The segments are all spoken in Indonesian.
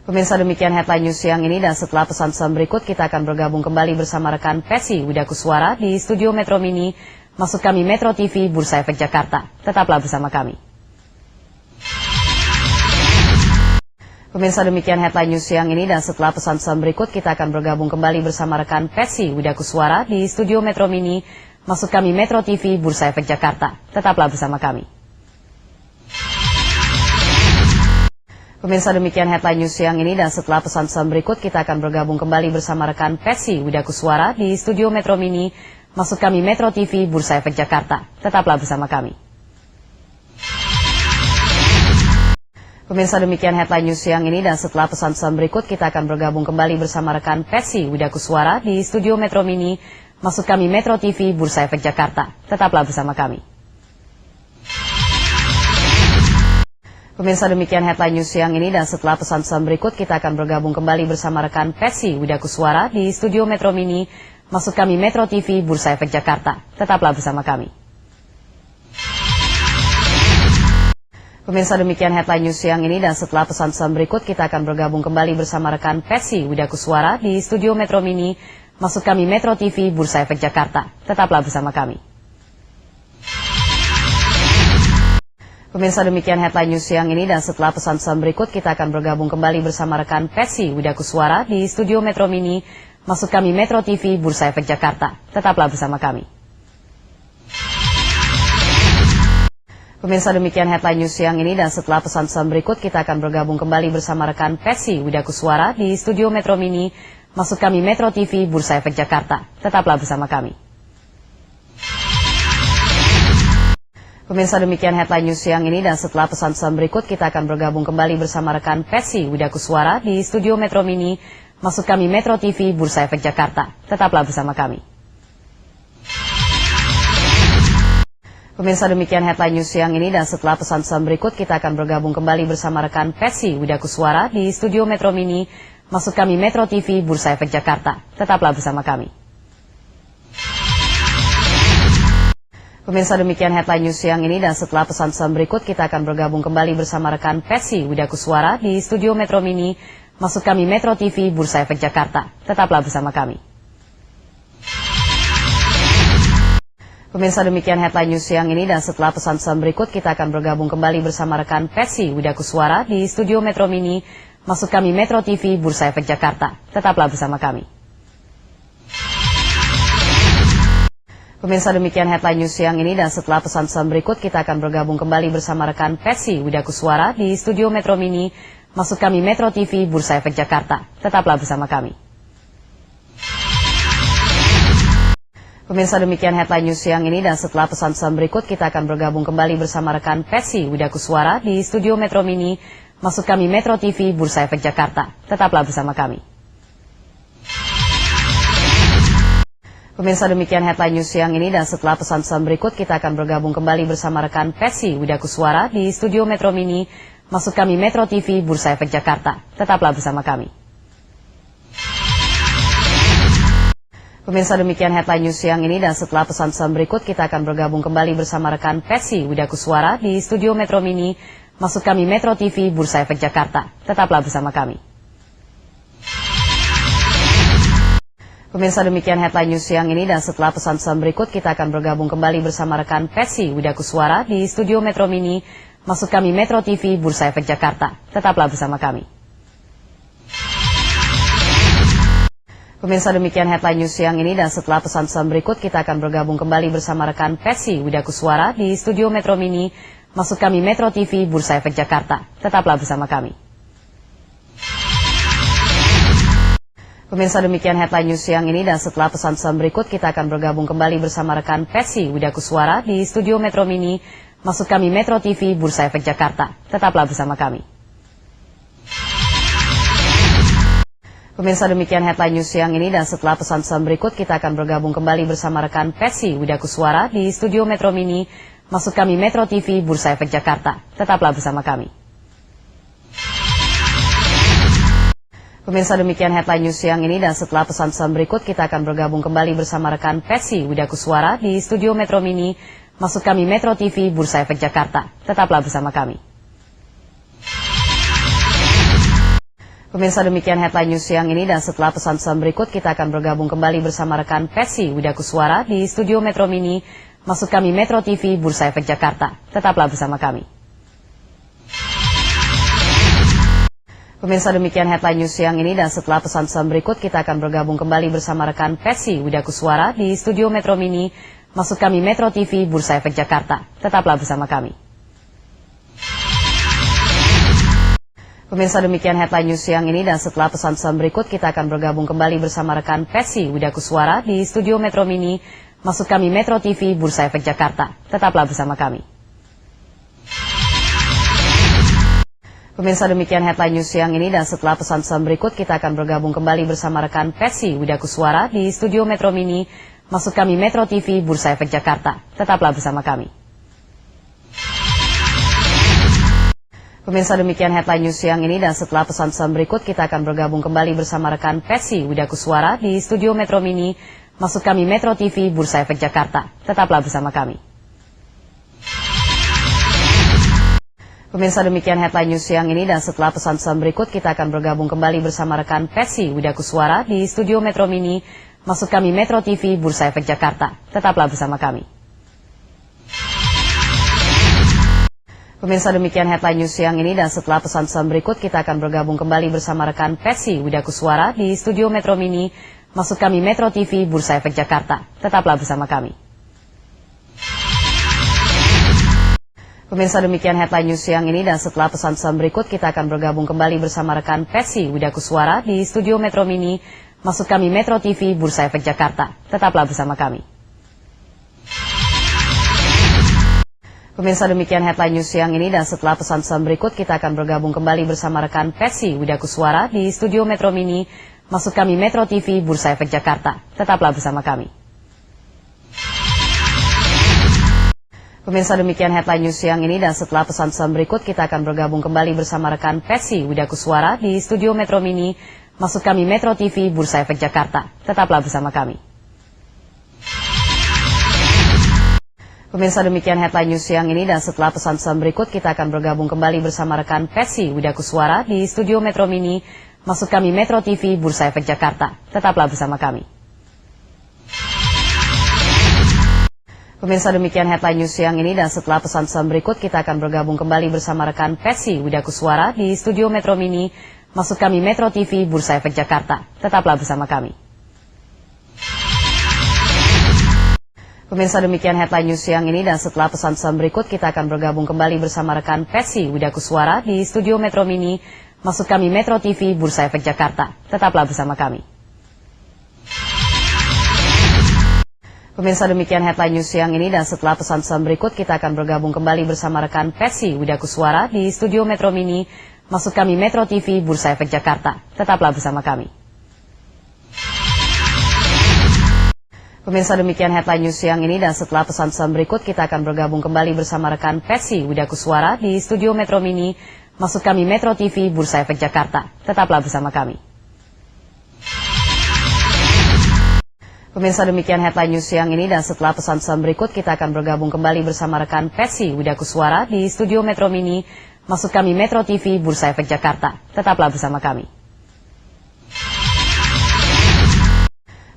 Pemirsa, demikian headline news siang ini, dan setelah pesan-pesan berikut kita akan bergabung kembali bersama rekan Pesi Wida Kuswara di studio Metro Mini, maksud kami Metro TV Bursa Efek Jakarta. Tetaplah bersama kami. Pemirsa, demikian headline news siang ini, dan setelah pesan-pesan berikut kita akan bergabung kembali bersama rekan Pesi Wida Kuswara di studio Metro Mini, maksud kami Metro TV Bursa Efek Jakarta. Tetaplah bersama kami. Pemirsa, demikian headline news siang ini, dan setelah pesan-pesan berikut kita akan bergabung kembali bersama rekan Pesi Wida Kuswara di studio Metro Mini, maksud kami Metro TV Bursa Efek Jakarta. Tetaplah bersama kami. Pemirsa, demikian headline news siang ini, dan setelah pesan-pesan berikut kita akan bergabung kembali bersama rekan Pesi Wida Kuswara di studio Metro Mini, maksud kami Metro TV Bursa Efek Jakarta. Tetaplah bersama kami. Pemirsa, demikian headline news siang ini, dan setelah pesan-pesan berikut kita akan bergabung kembali bersama rekan Pesi Wida Kuswara di studio Metro Mini, maksud kami Metro TV Bursa Efek Jakarta. Tetaplah bersama kami. Pemirsa, demikian headline news siang ini, dan setelah pesan-pesan berikut kita akan bergabung kembali bersama rekan Pesi Wida Kuswara di studio Metro Mini, maksud kami Metro TV Bursa Efek Jakarta. Tetaplah bersama kami. Pemirsa, demikian headline news siang ini, dan setelah pesan-pesan berikut kita akan bergabung kembali bersama rekan Pesi Wida Kuswara di studio Metro Mini, maksud kami Metro TV Bursa Efek Jakarta. Tetaplah bersama kami. Pemirsa, demikian headline news siang ini, dan setelah pesan-pesan berikut kita akan bergabung kembali bersama rekan Pesi Wida Kuswara di studio Metro Mini, maksud kami Metro TV Bursa Efek Jakarta. Tetaplah bersama kami. Pemirsa, demikian headline news siang ini, dan setelah pesan-pesan berikut kita akan bergabung kembali bersama rekan Pesi Wida Kuswara di studio Metro Mini, maksud kami Metro TV Bursa Efek Jakarta. Tetaplah bersama kami. Pemirsa, demikian headline news siang ini, dan setelah pesan-pesan berikut kita akan bergabung kembali bersama rekan Pesi Wida Kuswara di studio Metro Mini, maksud kami Metro TV Bursa Efek Jakarta. Tetaplah bersama kami. Pemirsa, demikian headline news siang ini, dan setelah pesan-pesan berikut kita akan bergabung kembali bersama rekan Pesi Wida Kuswara di studio Metro Mini, maksud kami Metro TV Bursa Efek Jakarta. Tetaplah bersama kami. Pemirsa, demikian headline news siang ini, dan setelah pesan-pesan berikut kita akan bergabung kembali bersama rekan Pesi Wida Kuswara di studio Metro Mini, maksud kami Metro TV Bursa Efek Jakarta. Tetaplah bersama kami. Pemirsa, demikian headline news siang ini, dan setelah pesan-pesan berikut kita akan bergabung kembali bersama rekan Pesi Wida Kuswara di studio Metro Mini, maksud kami Metro TV Bursa Efek Jakarta. Tetaplah bersama kami. Pemirsa, demikian headline news siang ini, dan setelah pesan-pesan berikut kita akan bergabung kembali bersama rekan Pesi Wida Kuswara di studio Metro Mini, maksud kami Metro TV Bursa Efek Jakarta. Tetaplah bersama kami. Pemirsa, demikian headline news siang ini, dan setelah pesan-pesan berikut kita akan bergabung kembali bersama rekan Pesi Wida Kuswara di studio Metro Mini, maksud kami Metro TV Bursa Efek Jakarta. Tetaplah bersama kami. Pemirsa, demikian headline news siang ini, dan setelah pesan-pesan berikut kita akan bergabung kembali bersama rekan Pesi Wida Kuswara di studio Metro Mini, maksud kami Metro TV Bursa Efek Jakarta. Tetaplah bersama kami. Pemirsa, demikian headline news siang ini, dan setelah pesan-pesan berikut kita akan bergabung kembali bersama rekan Pesi Wida Kuswara di studio Metro Mini, maksud kami Metro TV Bursa Efek Jakarta. Tetaplah bersama kami. Pemirsa, demikian headline news siang ini, dan setelah pesan-pesan berikut kita akan bergabung kembali bersama rekan Pesi Wida Kuswara di studio Metro Mini, maksud kami Metro TV Bursa Efek Jakarta. Tetaplah bersama kami. Pemirsa, demikian headline news siang ini, dan setelah pesan-pesan berikut kita akan bergabung kembali bersama rekan Pesi Wida Kuswara di studio Metro Mini, maksud kami Metro TV Bursa Efek Jakarta. Tetaplah bersama kami. Pemirsa, demikian headline news siang ini, dan setelah pesan-pesan berikut kita akan bergabung kembali bersama rekan Pesi Wida Kuswara di studio Metro Mini, maksud kami Metro TV Bursa Efek Jakarta. Tetaplah bersama kami. Pemirsa, demikian headline news siang ini, dan setelah pesan-pesan berikut kita akan bergabung kembali bersama rekan Pesi Wida Kuswara di studio Metro Mini, maksud kami Metro TV Bursa Efek Jakarta. Tetaplah bersama kami. Pemirsa, demikian headline news siang ini, dan setelah pesan-pesan berikut kita akan bergabung kembali bersama rekan Pesi Widakuswara di studio Metro Mini. Maksud kami Metro TV Bursa Efek Jakarta. Tetaplah bersama kami. Pemirsa, demikian headline news siang ini, dan setelah pesan-pesan berikut kita akan bergabung kembali bersama rekan Pesi Widakuswara di studio Metro Mini. Maksud kami Metro TV Bursa Efek Jakarta. Tetaplah bersama kami. Pemirsa, demikian headline news siang ini, dan setelah pesan-pesan berikut kita akan bergabung kembali bersama rekan Pesi Widakuswara di studio Metro Mini. Maksud kami Metro TV Bursa Efek Jakarta. Tetaplah bersama kami. Pemirsa, demikian headline news siang ini, dan setelah pesan-pesan berikut kita akan bergabung kembali bersama rekan Pesi Widakuswara di studio Metro Mini. Maksud kami Metro TV Bursa Efek Jakarta. Tetaplah bersama kami. Pemirsa, demikian headline news siang ini, dan setelah pesan-pesan berikut kita akan bergabung kembali bersama rekan Pesi Widakuswara di studio Metro Mini. Maksud kami Metro TV Bursa Efek Jakarta. Tetaplah bersama kami. Pemirsa, demikian headline news siang ini, dan setelah pesan-pesan berikut kita akan bergabung kembali bersama rekan Pesi Widakuswara di studio Metro Mini. Maksud kami Metro TV Bursa Efek Jakarta. Tetaplah bersama kami. Pemirsa, demikian headline news siang ini, dan setelah pesan-pesan berikut kita akan bergabung kembali bersama rekan Pesi Widakuswara di studio Metro Mini. Maksud kami Metro TV Bursa Efek Jakarta. Tetaplah bersama kami. Pemirsa, demikian headline news siang ini, dan setelah pesan-pesan berikut kita akan bergabung kembali bersama rekan Pesi Widakuswara di studio Metro Mini. Maksud kami Metro TV Bursa Efek Jakarta. Tetaplah bersama kami. Pemirsa, demikian headline news siang ini, dan setelah pesan-pesan berikut kita akan bergabung kembali bersama rekan Pesi Widakuswara di studio Metro Mini. Maksud kami Metro TV Bursa Efek Jakarta. Tetaplah bersama kami. Pemirsa, demikian headline news siang ini, dan setelah pesan-pesan berikut kita akan bergabung kembali bersama rekan Pesi Widakuswara di studio Metro Mini. Maksud kami Metro TV Bursa Efek Jakarta. Tetaplah bersama kami. Pemirsa, demikian headline news siang ini, dan setelah pesan-pesan berikut kita akan bergabung kembali bersama rekan Pesi Widakuswara di studio Metro Mini. Maksud kami Metro TV Bursa Efek Jakarta. Tetaplah bersama kami. Pemirsa, demikian headline news siang ini, dan setelah pesan-pesan berikut kita akan bergabung kembali bersama rekan Pesi Widakuswara di studio Metro Mini. Maksud kami Metro TV Bursa Efek Jakarta. Tetaplah bersama kami. Pemirsa, demikian headline news siang ini, dan setelah pesan-pesan berikut kita akan bergabung kembali bersama rekan Pesi Widakuswara di studio Metro Mini. Maksud kami Metro TV Bursa Efek Jakarta. Tetaplah bersama kami. Pemirsa, demikian headline news siang ini, dan setelah pesan-pesan berikut kita akan bergabung kembali bersama rekan Pesi Widakuswara di studio Metro Mini. Maksud kami Metro TV Bursa Efek Jakarta. Tetaplah bersama kami. Pemirsa, demikian headline news siang ini, dan setelah pesan-pesan berikut kita akan bergabung kembali bersama rekan Pesi Widakuswara di studio Metro Mini. Maksud kami Metro TV Bursa Efek Jakarta. Tetaplah bersama kami. Pemirsa, demikian headline news siang ini, dan setelah pesan-pesan berikut kita akan bergabung kembali bersama rekan Pesi Widakuswara di studio Metro Mini. Maksud kami Metro TV Bursa Efek Jakarta. Tetaplah bersama kami.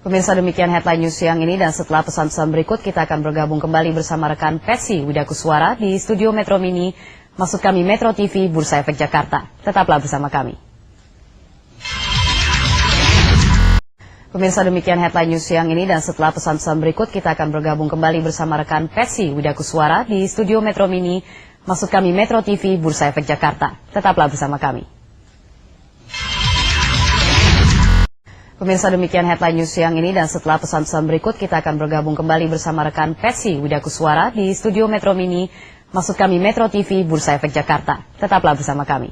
Pemirsa, demikian headline news siang ini, dan setelah pesan-pesan berikut kita akan bergabung kembali bersama rekan Pesi Widakuswara di studio Metro Mini. Maksud kami Metro TV Bursa Efek Jakarta. Tetaplah bersama kami. Pemirsa, demikian headline news siang ini, dan setelah pesan-pesan berikut kita akan bergabung kembali bersama rekan Pesi Widakuswara di studio Metro Mini. Maksud kami Metro TV Bursa Efek Jakarta. Tetaplah bersama kami. Pemirsa, demikian headline news siang ini, dan setelah pesan-pesan berikut kita akan bergabung kembali bersama rekan Pesi Widakuswara di studio Metro Mini. Maksud kami Metro TV Bursa Efek Jakarta. Tetaplah bersama kami.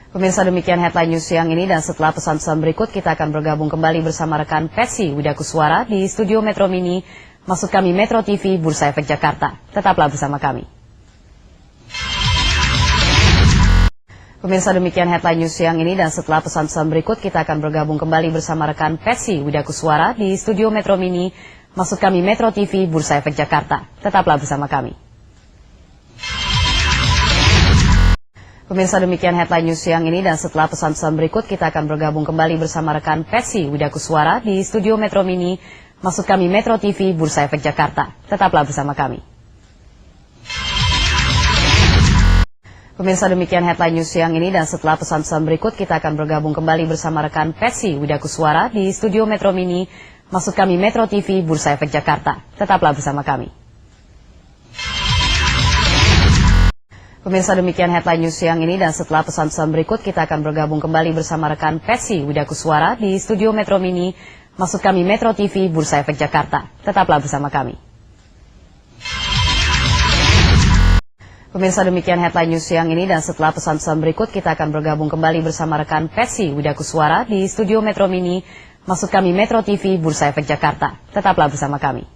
Pemirsa, demikian headline news siang ini, dan setelah pesan-pesan berikut kita akan bergabung kembali bersama rekan Pesi Widakuswara di studio Metro Mini. Maksud kami Metro TV Bursa Efek Jakarta. Tetaplah bersama kami. Pemirsa, demikian headline news siang ini, dan setelah pesan-pesan berikut kita akan bergabung kembali bersama rekan Pesi Widakuswara di studio Metro Mini. Maksud kami Metro TV Bursa Efek Jakarta. Tetaplah bersama kami. Pemirsa, demikian headline news siang ini, dan setelah pesan-pesan berikut kita akan bergabung kembali bersama rekan Pesi Widakuswara di studio Metro Mini. Maksud kami Metro TV Bursa Efek Jakarta. Tetaplah bersama kami. Pemirsa, demikian headline news siang ini, dan setelah pesan-pesan berikut kita akan bergabung kembali bersama rekan Pesi Widakuswara di studio Metro Mini. Maksud kami Metro TV Bursa Efek Jakarta. Tetaplah bersama kami. Pemirsa, demikian headline news siang ini, dan setelah pesan-pesan berikut kita akan bergabung kembali bersama rekan Pesi Widakuswara di studio Metro Mini. Maksud kami Metro TV Bursa Efek Jakarta. Tetaplah bersama kami. Pemirsa, demikian headline news siang ini, dan setelah pesan-pesan berikut kita akan bergabung kembali bersama rekan Pesi Widakuswara di studio Metro Mini. Maksud kami Metro TV Bursa Efek Jakarta. Tetaplah bersama kami.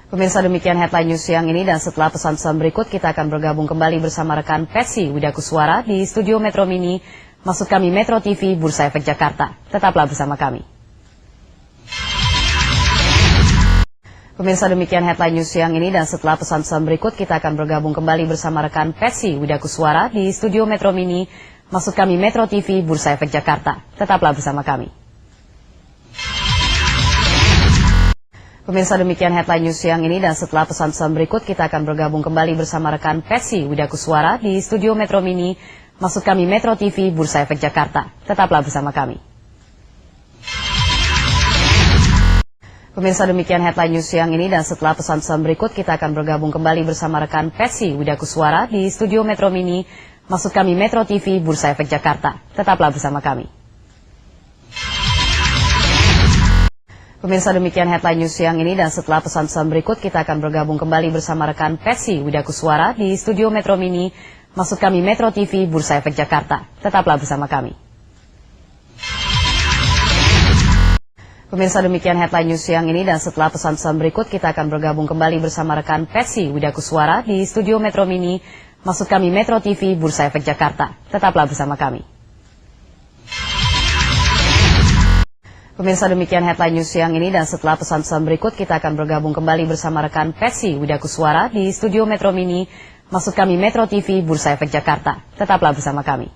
Pemirsa, demikian headline news siang ini, dan setelah pesan-pesan berikut kita akan bergabung kembali bersama rekan Pesi Widakuswara di studio Metro Mini. Maksud kami Metro TV Bursa Efek Jakarta. Tetaplah bersama kami. Pemirsa, demikian headline news siang ini, dan setelah pesan-pesan berikut kita akan bergabung kembali bersama rekan Pesi Widakuswara di studio Metro Mini. Maksud kami Metro TV Bursa Efek Jakarta. Tetaplah bersama kami. Pemirsa, demikian headline news siang ini, dan setelah pesan-pesan berikut kita akan bergabung kembali bersama rekan Pesi Widakuswara di studio Metro Mini. Maksud kami Metro TV Bursa Efek Jakarta. Tetaplah bersama kami. Pemirsa, demikian headline news siang ini, dan setelah pesan-pesan berikut kita akan bergabung kembali bersama rekan Pesi Widakuswara di studio Metro Mini. Maksud kami Metro TV Bursa Efek Jakarta. Tetaplah bersama kami. Pemirsa, demikian headline news siang ini, dan setelah pesan-pesan berikut kita akan bergabung kembali bersama rekan Pesi Widakuswara di studio Metro Mini. Maksud kami Metro TV Bursa Efek Jakarta. Tetaplah bersama kami. Pemirsa, demikian headline news siang ini, dan setelah pesan-pesan berikut kita akan bergabung kembali bersama rekan Pesi Widakuswara di studio Metro Mini. Maksud kami Metro TV Bursa Efek Jakarta. Tetaplah bersama kami. Pemirsa, demikian headline news siang ini, dan setelah pesan-pesan berikut kita akan bergabung kembali bersama rekan Pesi Widakuswara di studio Metro Mini. Maksud kami Metro TV Bursa Efek Jakarta. Tetaplah bersama kami.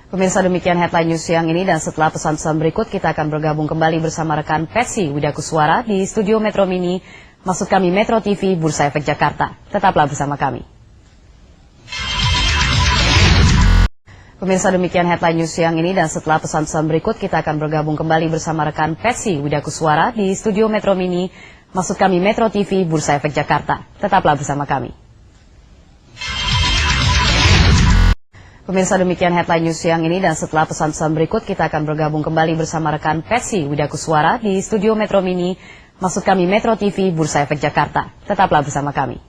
Pemirsa, demikian headline news siang ini, dan setelah pesan-pesan berikut kita akan bergabung kembali bersama rekan Pesi Widakuswara di studio Metro Mini. Maksud kami Metro TV Bursa Efek Jakarta. Tetaplah bersama kami. Pemirsa, demikian headline news siang ini, dan setelah pesan-pesan berikut kita akan bergabung kembali bersama rekan Pesi Widakuswara di studio Metro Mini. Maksud kami Metro TV Bursa Efek Jakarta. Tetaplah bersama kami. Pemirsa, demikian headline news siang ini, dan setelah pesan-pesan berikut kita akan bergabung kembali bersama rekan Pesi Widakuswara di studio Metro Mini. Maksud kami Metro TV Bursa Efek Jakarta. Tetaplah bersama kami.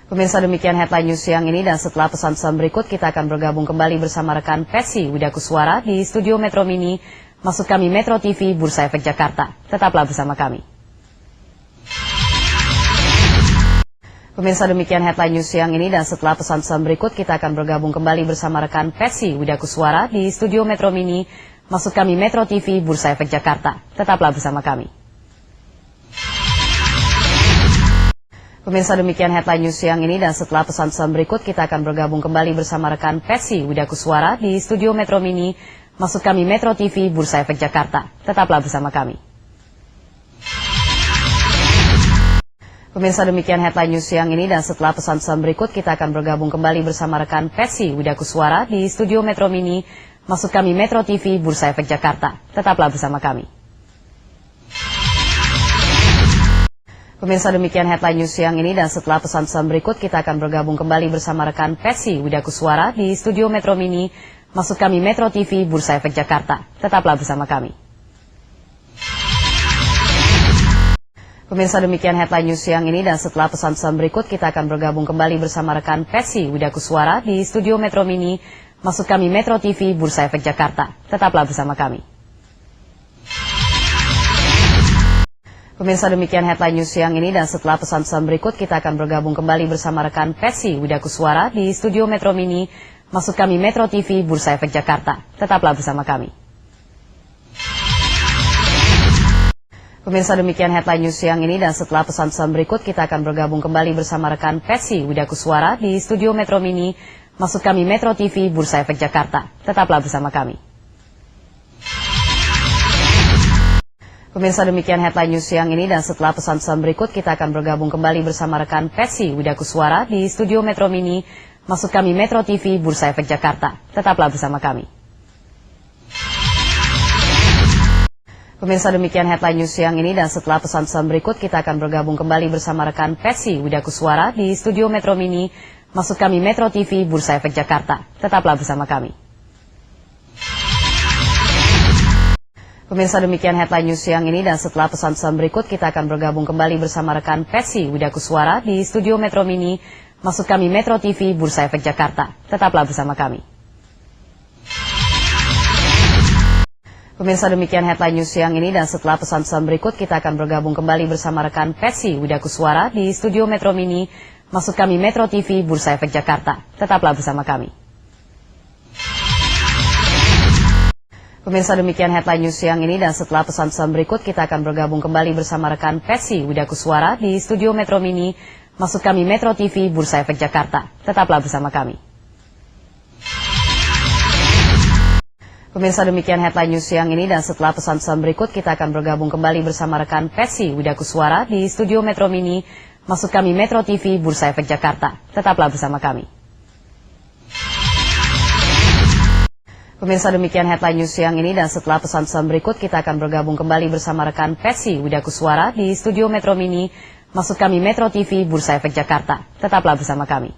Pemirsa, demikian headline news siang ini, dan setelah pesan-pesan berikut kita akan bergabung kembali bersama rekan Pesi Widakuswara di studio Metro Mini. Maksud kami Metro TV Bursa Efek Jakarta. Tetaplah bersama kami. Pemirsa, demikian headline news siang ini, dan setelah pesan-pesan berikut kita akan bergabung kembali bersama rekan Pesi Widakuswara di studio Metro Mini. Maksud kami Metro TV Bursa Efek Jakarta. Tetaplah bersama kami. Pemirsa, demikian headline news siang ini, dan setelah pesan-pesan berikut kita akan bergabung kembali bersama rekan Pesi Widakuswara di studio Metro Mini. Maksud kami Metro TV Bursa Efek Jakarta. Tetaplah bersama kami. Pemirsa, demikian headline news siang ini, dan setelah pesan-pesan berikut kita akan bergabung kembali bersama rekan Pesi Widakuswara di studio Metro Mini. Maksud kami Metro TV Bursa Efek Jakarta. Tetaplah bersama kami. Pemirsa, demikian headline news siang ini, dan setelah pesan-pesan berikut kita akan bergabung kembali bersama rekan Pesi Widakuswara di studio Metro Mini. Maksud kami Metro TV Bursa Efek Jakarta. Tetaplah bersama kami. Pemirsa, demikian headline news siang ini, dan setelah pesan-pesan berikut kita akan bergabung kembali bersama rekan Pesi Widakuswara di studio Metro Mini. Maksud kami Metro TV Bursa Efek Jakarta. Tetaplah bersama kami. Pemirsa, demikian headline news siang ini, dan setelah pesan-pesan berikut kita akan bergabung kembali bersama rekan Pesi Widakuswara di studio Metro Mini. Maksud kami Metro TV Bursa Efek Jakarta. Tetaplah bersama kami. Pemirsa, demikian headline news siang ini, dan setelah pesan-pesan berikut kita akan bergabung kembali bersama rekan Pesi Widakuswara di studio Metro Mini. Maksud kami Metro TV Bursa Efek Jakarta. Tetaplah bersama kami. Pemirsa, demikian headline news siang ini, dan setelah pesan-pesan berikut kita akan bergabung kembali bersama rekan Pesi Widakuswara di studio Metro Mini. Maksud kami Metro TV Bursa Efek Jakarta. Tetaplah bersama kami. Pemirsa, demikian headline news siang ini, dan setelah pesan-pesan berikut kita akan bergabung kembali bersama rekan Pesi Widakuswara di studio Metro Mini. Maksud kami Metro TV Bursa Efek Jakarta. Tetaplah bersama kami. Pemirsa, demikian headline news siang ini, dan setelah pesan-pesan berikut kita akan bergabung kembali bersama rekan Pesi Widakuswara di studio Metro Mini. Maksud kami Metro TV Bursa Efek Jakarta. Tetaplah bersama kami. Pemirsa, demikian headline news siang ini, dan setelah pesan-pesan berikut kita akan bergabung kembali bersama rekan Pesi Widakuswara di studio Metro Mini. Maksud kami Metro TV Bursa Efek Jakarta. Tetaplah bersama kami. Pemirsa, demikian headline news siang ini, dan setelah pesan-pesan berikut kita akan bergabung kembali bersama rekan Pesi Widakuswara di studio Metro Mini. Maksud kami Metro TV Bursa Efek Jakarta. Tetaplah bersama kami. Pemirsa, demikian headline news siang ini, dan setelah pesan-pesan berikut kita akan bergabung kembali bersama rekan Pesi Widakuswara di studio Metro Mini. Maksud kami Metro TV Bursa Efek Jakarta. Tetaplah bersama kami. Pemirsa, demikian headline news siang ini, dan setelah pesan-pesan berikut kita akan bergabung kembali bersama rekan Pesi Widakuswara di studio Metro Mini. Maksud kami Metro TV Bursa Efek Jakarta. Tetaplah bersama kami.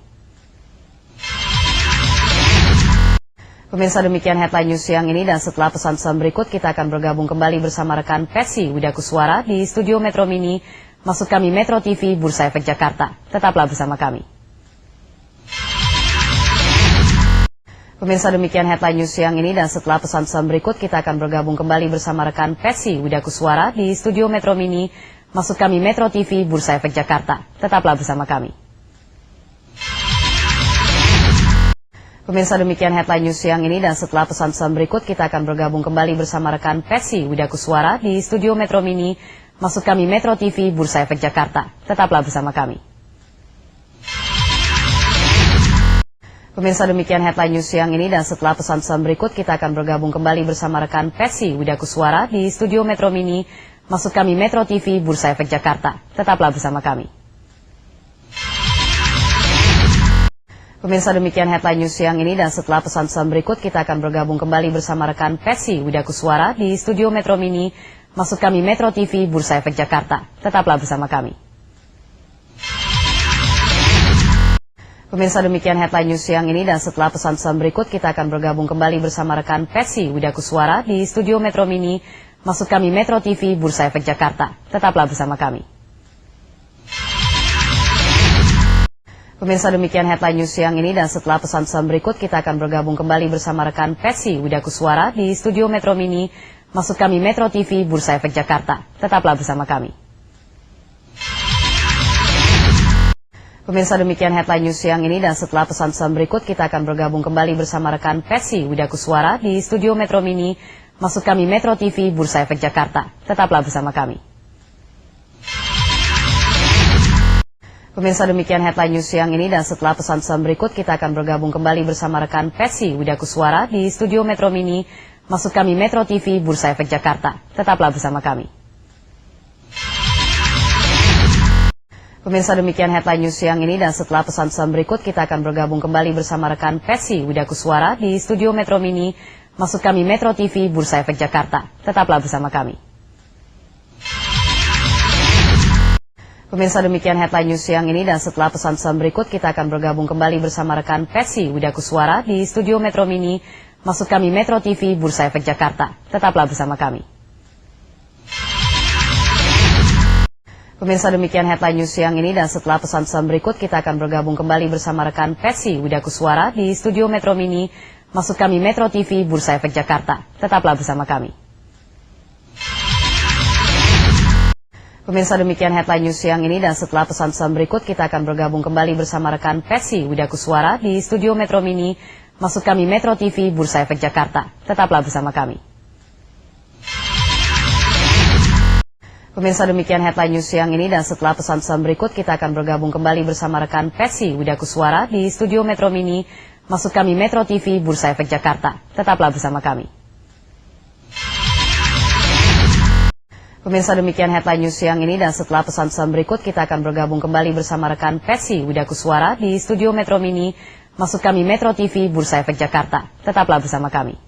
Pemirsa, demikian headline news siang ini, dan setelah pesan-pesan berikut kita akan bergabung kembali bersama rekan Pesi Widakuswara di studio Metro Mini. Maksud kami Metro TV Bursa Efek Jakarta. Tetaplah bersama kami. Pemirsa, demikian headline news siang ini, dan setelah pesan-pesan berikut kita akan bergabung kembali bersama rekan Pesi Widakuswara di studio Metro Mini. Maksud kami Metro TV Bursa Efek Jakarta. Tetaplah bersama kami. Pemirsa, demikian headline news siang ini, dan setelah pesan-pesan berikut kita akan bergabung kembali bersama rekan Pesi Widakuswara di studio Metro Mini. Maksud kami Metro TV Bursa Efek Jakarta. Tetaplah bersama kami. Pemirsa, demikian headline news siang ini, dan setelah pesan-pesan berikut kita akan bergabung kembali bersama rekan Pesi Widakuswara di studio Metro Mini. Maksud kami Metro TV Bursa Efek Jakarta. Tetaplah bersama kami. Pemirsa, demikian headline news siang ini, dan setelah pesan-pesan berikut kita akan bergabung kembali bersama rekan Pesi Widakuswara di studio Metro Mini. Maksud kami Metro TV Bursa Efek Jakarta. Tetaplah bersama kami. Pemirsa, demikian headline news siang ini, dan setelah pesan-pesan berikut kita akan bergabung kembali bersama rekan Pesi Widakuswara di studio Metro Mini. Maksud kami Metro TV Bursa Efek Jakarta. Tetaplah bersama kami. Pemirsa, demikian headline news siang ini, dan setelah pesan-pesan berikut kita akan bergabung kembali bersama rekan Pesi Widakuswara di studio Metro Mini. Maksud kami Metro TV Bursa Efek Jakarta. Tetaplah bersama kami. Pemirsa, demikian headline news siang ini, dan setelah pesan-pesan berikut kita akan bergabung kembali bersama rekan Pesi Widakuswara di studio Metro Mini. Maksud kami Metro TV Bursa Efek Jakarta. Tetaplah bersama kami. Pemirsa, demikian headline news siang ini, dan setelah pesan-pesan berikut kita akan bergabung kembali bersama rekan Pesi Widakuswara di studio Metro Mini. Maksud kami Metro TV Bursa Efek Jakarta. Tetaplah bersama kami. Pemirsa, demikian headline news siang ini, dan setelah pesan-pesan berikut kita akan bergabung kembali bersama rekan Pesi Widakuswara di studio Metro Mini. Maksud kami Metro TV Bursa Efek Jakarta. Tetaplah bersama kami. Pemirsa, demikian headline news siang ini, dan setelah pesan-pesan berikut kita akan bergabung kembali bersama rekan Pesi Widakuswara di studio Metro Mini. Maksud kami Metro TV Bursa Efek Jakarta. Tetaplah bersama kami. Pemirsa, demikian headline news siang ini, dan setelah pesan-pesan berikut kita akan bergabung kembali bersama rekan Pesi Widakuswara di studio Metro Mini. Maksud kami Metro TV Bursa Efek Jakarta. Tetaplah bersama kami. Pemirsa, demikian headline news siang ini, dan setelah pesan-pesan berikut kita akan bergabung kembali bersama rekan Pesi Widakuswara di studio Metro Mini. Maksud kami Metro TV Bursa Efek Jakarta. Tetaplah bersama kami. Pemirsa, demikian headline news siang ini, dan setelah pesan-pesan berikut kita akan bergabung kembali bersama rekan Pesi Widakuswara di studio Metro Mini. Maksud kami Metro TV Bursa Efek Jakarta. Tetaplah bersama kami. Pemirsa, demikian headline news siang ini, dan setelah pesan-pesan berikut kita akan bergabung kembali bersama rekan Pesi Widakuswara di studio Metro Mini. Maksud kami Metro TV Bursa Efek Jakarta. Tetaplah bersama kami.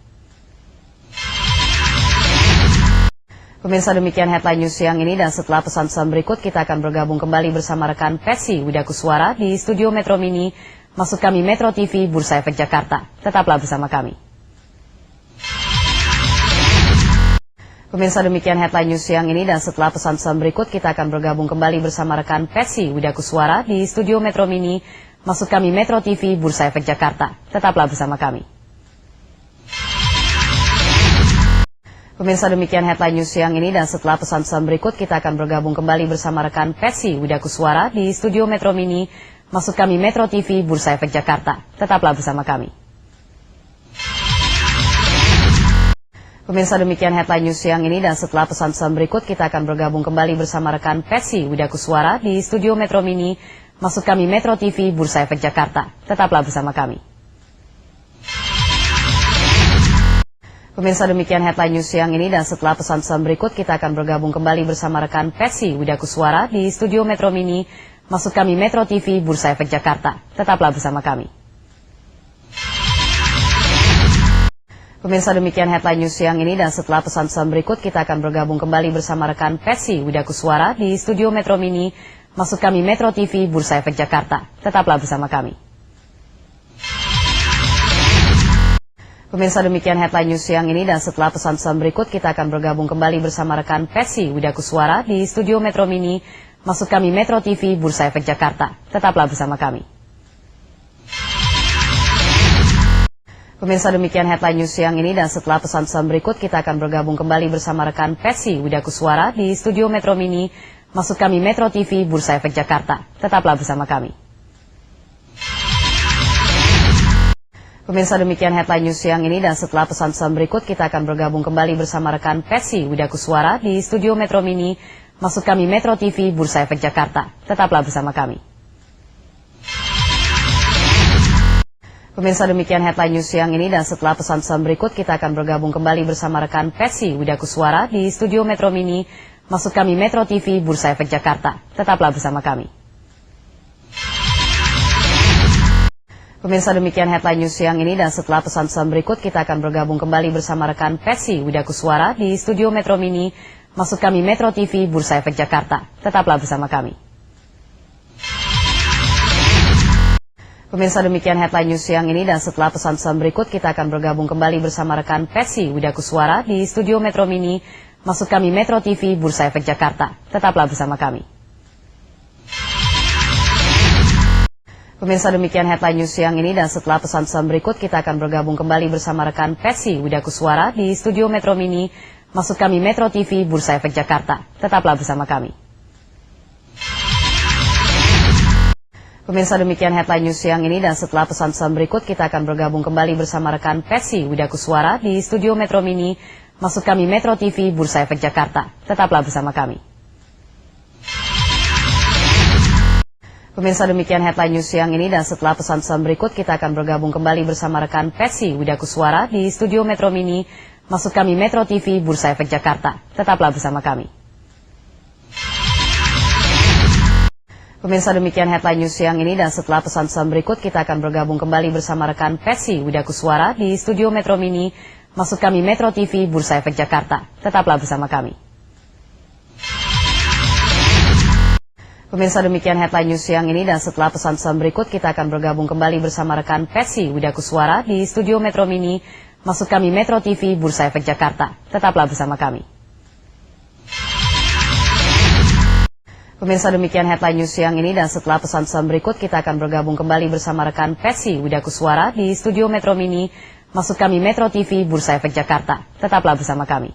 Pemirsa, demikian headline news siang ini, dan setelah pesan-pesan berikut kita akan bergabung kembali bersama rekan Pesi Widakuswara di studio Metro Mini. Maksud kami Metro TV Bursa Efek Jakarta. Tetaplah bersama kami. Pemirsa, demikian headline news siang ini, dan setelah pesan-pesan berikut kita akan bergabung kembali bersama rekan Pesi Widakuswara di studio Metro Mini. Maksud kami Metro TV Bursa Efek Jakarta. Tetaplah bersama kami. Pemirsa, demikian headline news siang ini, dan setelah pesan-pesan berikut kita akan bergabung kembali bersama rekan Pesi Widakuswara di studio Metro Mini. Maksud kami Metro TV Bursa Efek Jakarta. Tetaplah bersama kami. Pemirsa, demikian headline news siang ini, dan setelah pesan-pesan berikut kita akan bergabung kembali bersama rekan Pesi Widakuswara di studio Metro Mini. Maksud kami Metro TV Bursa Efek Jakarta. Tetaplah bersama kami. Pemirsa, demikian headline news siang ini, dan setelah pesan-pesan berikut kita akan bergabung kembali bersama rekan Pesi Widakuswara di studio Metro Mini. Maksud kami Metro TV Bursa Efek Jakarta. Tetaplah bersama kami. Pemirsa, demikian headline news siang ini, dan setelah pesan-pesan berikut kita akan bergabung kembali bersama rekan Pesi Widakuswara di studio Metro Mini. Maksud kami Metro TV Bursa Efek Jakarta. Tetaplah bersama kami. Pemirsa, demikian headline news siang ini, dan setelah pesan-pesan berikut kita akan bergabung kembali bersama rekan Pesi Widakuswara di studio Metro Mini. Maksud kami Metro TV Bursa Efek Jakarta. Tetaplah bersama kami. Pemirsa, demikian headline news siang ini, dan setelah pesan-pesan berikut kita akan bergabung kembali bersama rekan Pesi Widakuswara di studio Metro Mini. Maksud kami Metro TV Bursa Efek Jakarta. Tetaplah bersama kami. Pemirsa, demikian headline news siang ini, dan setelah pesan-pesan berikut kita akan bergabung kembali bersama rekan Pesi Widakuswara di studio Metro Mini. Maksud kami Metro TV Bursa Efek Jakarta. Tetaplah bersama kami. Pemirsa, demikian headline news siang ini, dan setelah pesan-pesan berikut kita akan bergabung kembali bersama rekan Pesi Widakuswara di studio Metro Mini. Maksud kami Metro TV Bursa Efek Jakarta. Tetaplah bersama kami. Pemirsa, demikian headline news siang ini, dan setelah pesan-pesan berikut kita akan bergabung kembali bersama rekan Pesi Widakuswara di studio Metro Mini. Maksud kami Metro TV Bursa Efek Jakarta. Tetaplah bersama kami. Pemirsa, demikian headline news siang ini, dan setelah pesan-pesan berikut kita akan bergabung kembali bersama rekan Pesi Widakuswara di studio Metro Mini. Maksud kami Metro TV Bursa Efek Jakarta. Tetaplah bersama kami. Pemirsa, demikian headline news siang ini, dan setelah pesan-pesan berikut kita akan bergabung kembali bersama rekan Pesi Widakuswara di studio Metro Mini. Maksud kami Metro TV Bursa Efek Jakarta. Tetaplah bersama kami. Pemirsa, demikian headline news siang ini, dan setelah pesan-pesan berikut kita akan bergabung kembali bersama rekan Pesi Widakuswara di studio Metro Mini. Maksud kami Metro TV Bursa Efek Jakarta. Tetaplah bersama kami. Pemirsa, demikian headline news siang ini, dan setelah pesan-pesan berikut kita akan bergabung kembali bersama rekan Pesi Widakuswara di studio Metro Mini. Maksud kami Metro TV Bursa Efek Jakarta. Tetaplah bersama kami. Pemirsa, demikian headline news siang ini, dan setelah pesan-pesan berikut kita akan bergabung kembali bersama rekan Pesi Widakuswara di studio Metro Mini. Maksud kami Metro TV Bursa Efek Jakarta. Tetaplah bersama kami. Pemirsa, demikian headline news siang ini, dan setelah pesan-pesan berikut kita akan bergabung kembali bersama rekan Pesi Widakuswara di studio Metro Mini. Maksud kami Metro TV Bursa Efek Jakarta. Tetaplah bersama kami. Pemirsa, demikian headline news siang ini, dan setelah pesan-pesan berikut kita akan bergabung kembali bersama rekan Pesi Widakuswara di studio Metro Mini. Maksud kami Metro TV Bursa Efek Jakarta. Tetaplah bersama kami.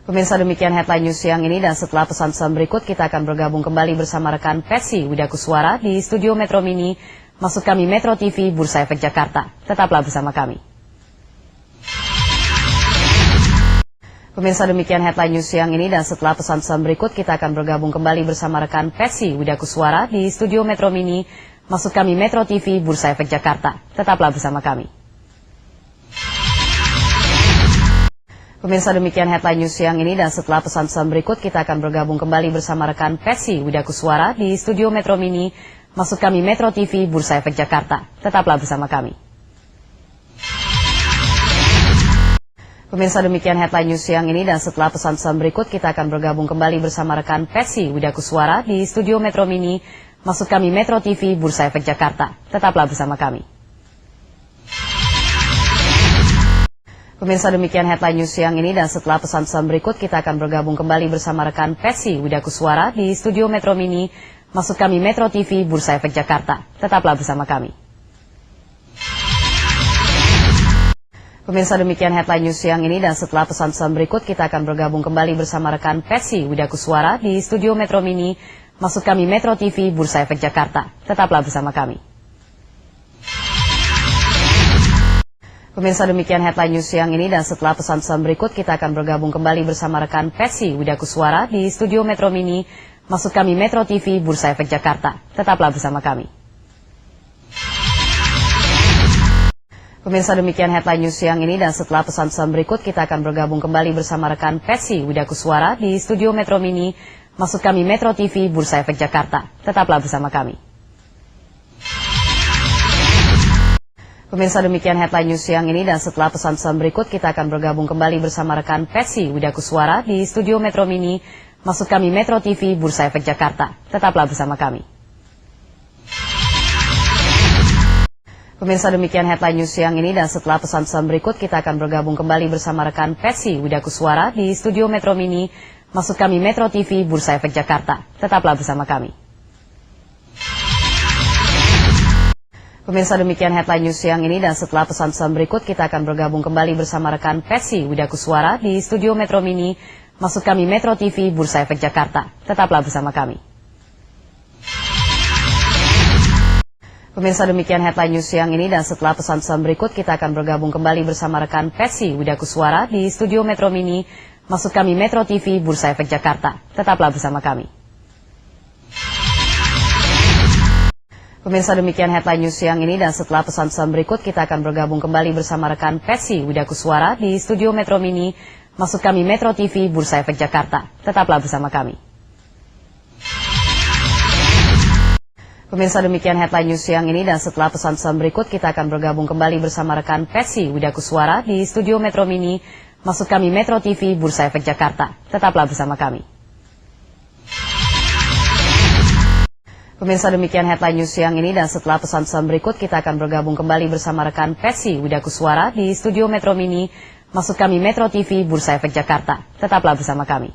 Pemirsa, demikian headline news siang ini, dan setelah pesan-pesan berikut kita akan bergabung kembali bersama rekan Pesi Widakuswara di studio Metro Mini. Maksud kami Metro TV Bursa Efek Jakarta. Tetaplah bersama kami. Pemirsa, demikian headline news siang ini, dan setelah pesan-pesan berikut kita akan bergabung kembali bersama rekan Pesi Widakuswara di studio Metro Mini. Maksud kami Metro TV Bursa Efek Jakarta. Tetaplah bersama kami. Pemirsa, demikian headline news siang ini, dan setelah pesan-pesan berikut kita akan bergabung kembali bersama rekan Pesi Widakuswara di studio Metro Mini. Maksud kami Metro TV Bursa Efek Jakarta. Tetaplah bersama kami. Pemirsa, demikian headline news siang ini, dan setelah pesan-pesan berikut kita akan bergabung kembali bersama rekan Pesi Widakuswara di studio Metro Mini. Maksud kami Metro TV Bursa Efek Jakarta. Tetaplah bersama kami. Pemirsa, demikian headline news siang ini, dan setelah pesan-pesan berikut kita akan bergabung kembali bersama rekan Pesi Widakuswara di studio Metro Mini. Maksud kami Metro TV Bursa Efek Jakarta. Tetaplah bersama kami. Pemirsa, demikian headline news siang ini, dan setelah pesan-pesan berikut kita akan bergabung kembali bersama rekan Pesi Widakuswara di studio Metro Mini. Maksud kami Metro TV Bursa Efek Jakarta. Tetaplah bersama kami. Pemirsa, demikian headline news siang ini, dan setelah pesan-pesan berikut kita akan bergabung kembali bersama rekan Pesi Widakuswara di studio Metro Mini. Maksud kami Metro TV Bursa Efek Jakarta. Tetaplah bersama kami. Pemirsa, demikian headline news siang ini, dan setelah pesan-pesan berikut kita akan bergabung kembali bersama rekan Pesi Widakuswara di studio Metro Mini. Maksud kami Metro TV Bursa Efek Jakarta. Tetaplah bersama kami. Pemirsa, demikian headline news siang ini, dan setelah pesan-pesan berikut kita akan bergabung kembali bersama rekan Pesi Widakuswara di studio Metro Mini. Maksud kami Metro TV Bursa Efek Jakarta. Tetaplah bersama kami. Pemirsa, demikian headline news siang ini, dan setelah pesan-pesan berikut kita akan bergabung kembali bersama rekan Pesi Widakuswara di studio Metro Mini. Maksud kami Metro TV Bursa Efek Jakarta. Tetaplah bersama kami. Pemirsa, demikian headline news siang ini, dan setelah pesan-pesan berikut kita akan bergabung kembali bersama rekan Pesi Widakuswara di studio Metro Mini. Maksud kami Metro TV Bursa Efek Jakarta. Tetaplah bersama kami. Pemirsa, demikian headline news siang ini, dan setelah pesan-pesan berikut kita akan bergabung kembali bersama rekan Pesi Widakuswara di studio Metro Mini. Maksud kami Metro TV Bursa Efek Jakarta. Tetaplah bersama kami. Pemirsa, demikian headline news siang ini, dan setelah pesan-pesan berikut kita akan bergabung kembali bersama rekan Pesi Widakuswara di studio Metro Mini. Maksud kami Metro TV Bursa Efek Jakarta. Tetaplah bersama kami. Pemirsa, demikian headline news siang ini, dan setelah pesan-pesan berikut kita akan bergabung kembali bersama rekan Pesi Widakuswara di studio Metro Mini. Maksud kami Metro TV Bursa Efek Jakarta. Tetaplah bersama kami. Pemirsa, demikian headline news siang ini, dan setelah pesan-pesan berikut kita akan bergabung kembali bersama rekan Pesi Widakuswara di studio Metro Mini. Maksud kami Metro TV Bursa Efek Jakarta. Tetaplah bersama kami.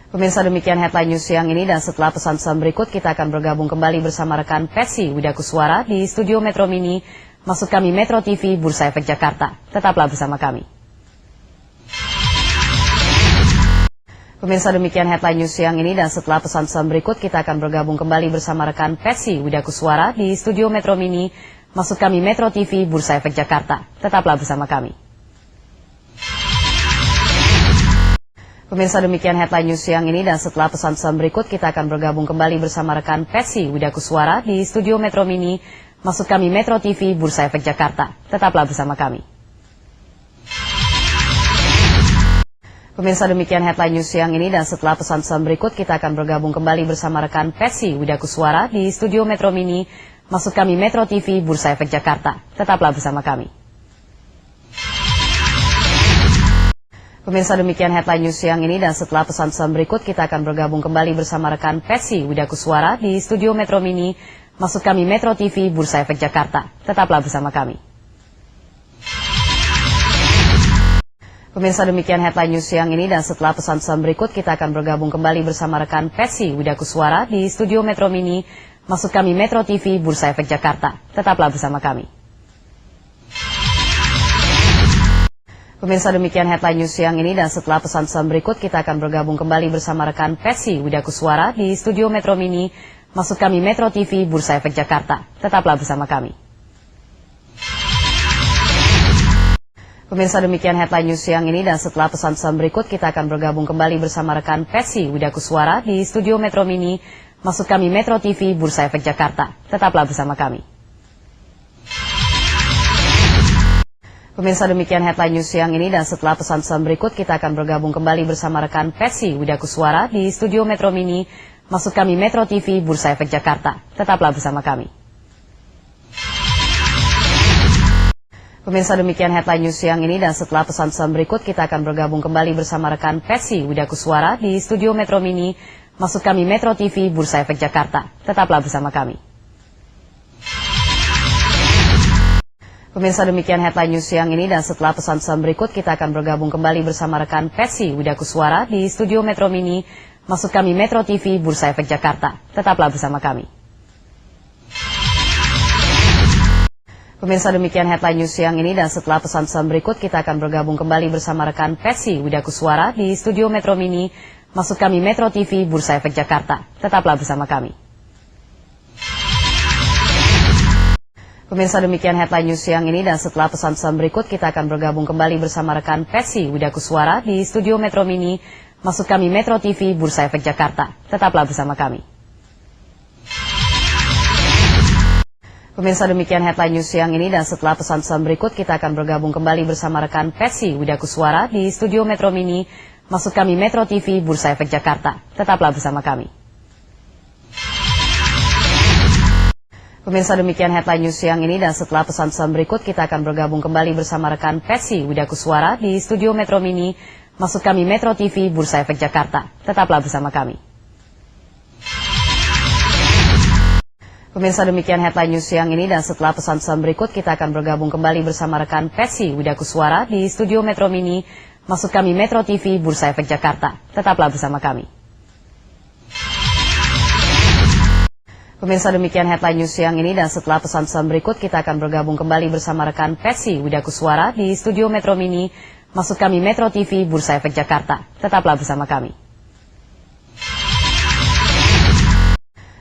Pemirsa, demikian headline news siang ini, dan setelah pesan-pesan berikut kita akan bergabung kembali bersama rekan Pesi Widakuswara di studio Metro Mini. Maksud kami Metro TV Bursa Efek Jakarta. Tetaplah bersama kami. Pemirsa, demikian headline news siang ini, dan setelah pesan-pesan berikut kita akan bergabung kembali bersama rekan Pesi Widakuswara di studio Metro Mini. Maksud kami Metro TV Bursa Efek Jakarta. Tetaplah bersama kami. Pemirsa, demikian headline news siang ini, dan setelah pesan-pesan berikut kita akan bergabung kembali bersama rekan Pesi Widakuswara di studio Metro Mini. Maksud kami Metro TV Bursa Efek Jakarta. Tetaplah bersama kami. Pemirsa, demikian headline news siang ini, dan setelah pesan-pesan berikut kita akan bergabung kembali bersama rekan Pesi Widakuswara di studio Metro Mini. Maksud kami Metro TV Bursa Efek Jakarta. Tetaplah bersama kami. Pemirsa, demikian headline news siang ini, dan setelah pesan-pesan berikut kita akan bergabung kembali bersama rekan Pesi Widakuswara di studio Metro Mini. Maksud kami Metro TV Bursa Efek Jakarta. Tetaplah bersama kami. Pemirsa, demikian headline news siang ini, dan setelah pesan-pesan berikut kita akan bergabung kembali bersama rekan Pesi Widakuswara di studio Metro Mini. Maksud kami Metro TV Bursa Efek Jakarta. Tetaplah bersama kami. Pemirsa, demikian headline news siang ini, dan setelah pesan-pesan berikut kita akan bergabung kembali bersama rekan Pesi Widakuswara di studio Metro Mini. Maksud kami Metro TV Bursa Efek Jakarta. Tetaplah bersama kami. Pemirsa, demikian headline news siang ini, dan setelah pesan-pesan berikut kita akan bergabung kembali bersama rekan Pesi Widakuswara di studio Metro Mini. Maksud kami Metro TV Bursa Efek Jakarta. Tetaplah bersama kami. Pemirsa, demikian headline news siang ini, dan setelah pesan-pesan berikut kita akan bergabung kembali bersama rekan Pesi Widakuswara di studio Metro Mini. Maksud kami Metro TV Bursa Efek Jakarta. Tetaplah bersama kami. Pemirsa, demikian headline news siang ini, dan setelah pesan-pesan berikut kita akan bergabung kembali bersama rekan Pesi Widakuswara di studio Metro Mini. Maksud kami Metro TV Bursa Efek Jakarta. Tetaplah bersama kami. Pemirsa, demikian headline news siang ini, dan setelah pesan-pesan berikut kita akan bergabung kembali bersama rekan Pesi Widakuswara di studio Metro Mini. Maksud kami Metro TV Bursa Efek Jakarta. Tetaplah bersama kami. Pemirsa, demikian headline news siang ini, dan setelah pesan-pesan berikut kita akan bergabung kembali bersama rekan Pesi Widakuswara di studio Metro Mini. Maksud kami Metro TV Bursa Efek Jakarta. Tetaplah bersama kami. Pemirsa, demikian headline news siang ini, dan setelah pesan-pesan berikut kita akan bergabung kembali bersama rekan Pesi Widakuswara di studio Metro Mini. Maksud kami Metro TV Bursa Efek Jakarta. Tetaplah bersama kami. Pemirsa, demikian headline news siang ini, dan setelah pesan-pesan berikut kita akan bergabung kembali bersama rekan Pesi Widakuswara di studio Metro Mini. Maksud kami Metro TV Bursa Efek Jakarta. Tetaplah bersama kami. Pemirsa, demikian headline news siang ini, dan setelah pesan-pesan berikut kita akan bergabung kembali bersama rekan Pesi Widakuswara di studio Metro Mini. Maksud kami Metro TV Bursa Efek Jakarta. Tetaplah bersama kami. Pemirsa, demikian headline news siang ini, dan setelah pesan-pesan berikut kita akan bergabung kembali bersama rekan Pesi Widakuswara di studio Metro Mini. Maksud kami Metro TV Bursa Efek Jakarta. Tetaplah bersama kami. Pemirsa, demikian headline news siang ini, dan setelah pesan-pesan berikut kita akan bergabung kembali bersama rekan Pesi Widakuswara di studio Metro Mini. Maksud kami Metro TV Bursa Efek Jakarta. Tetaplah bersama kami.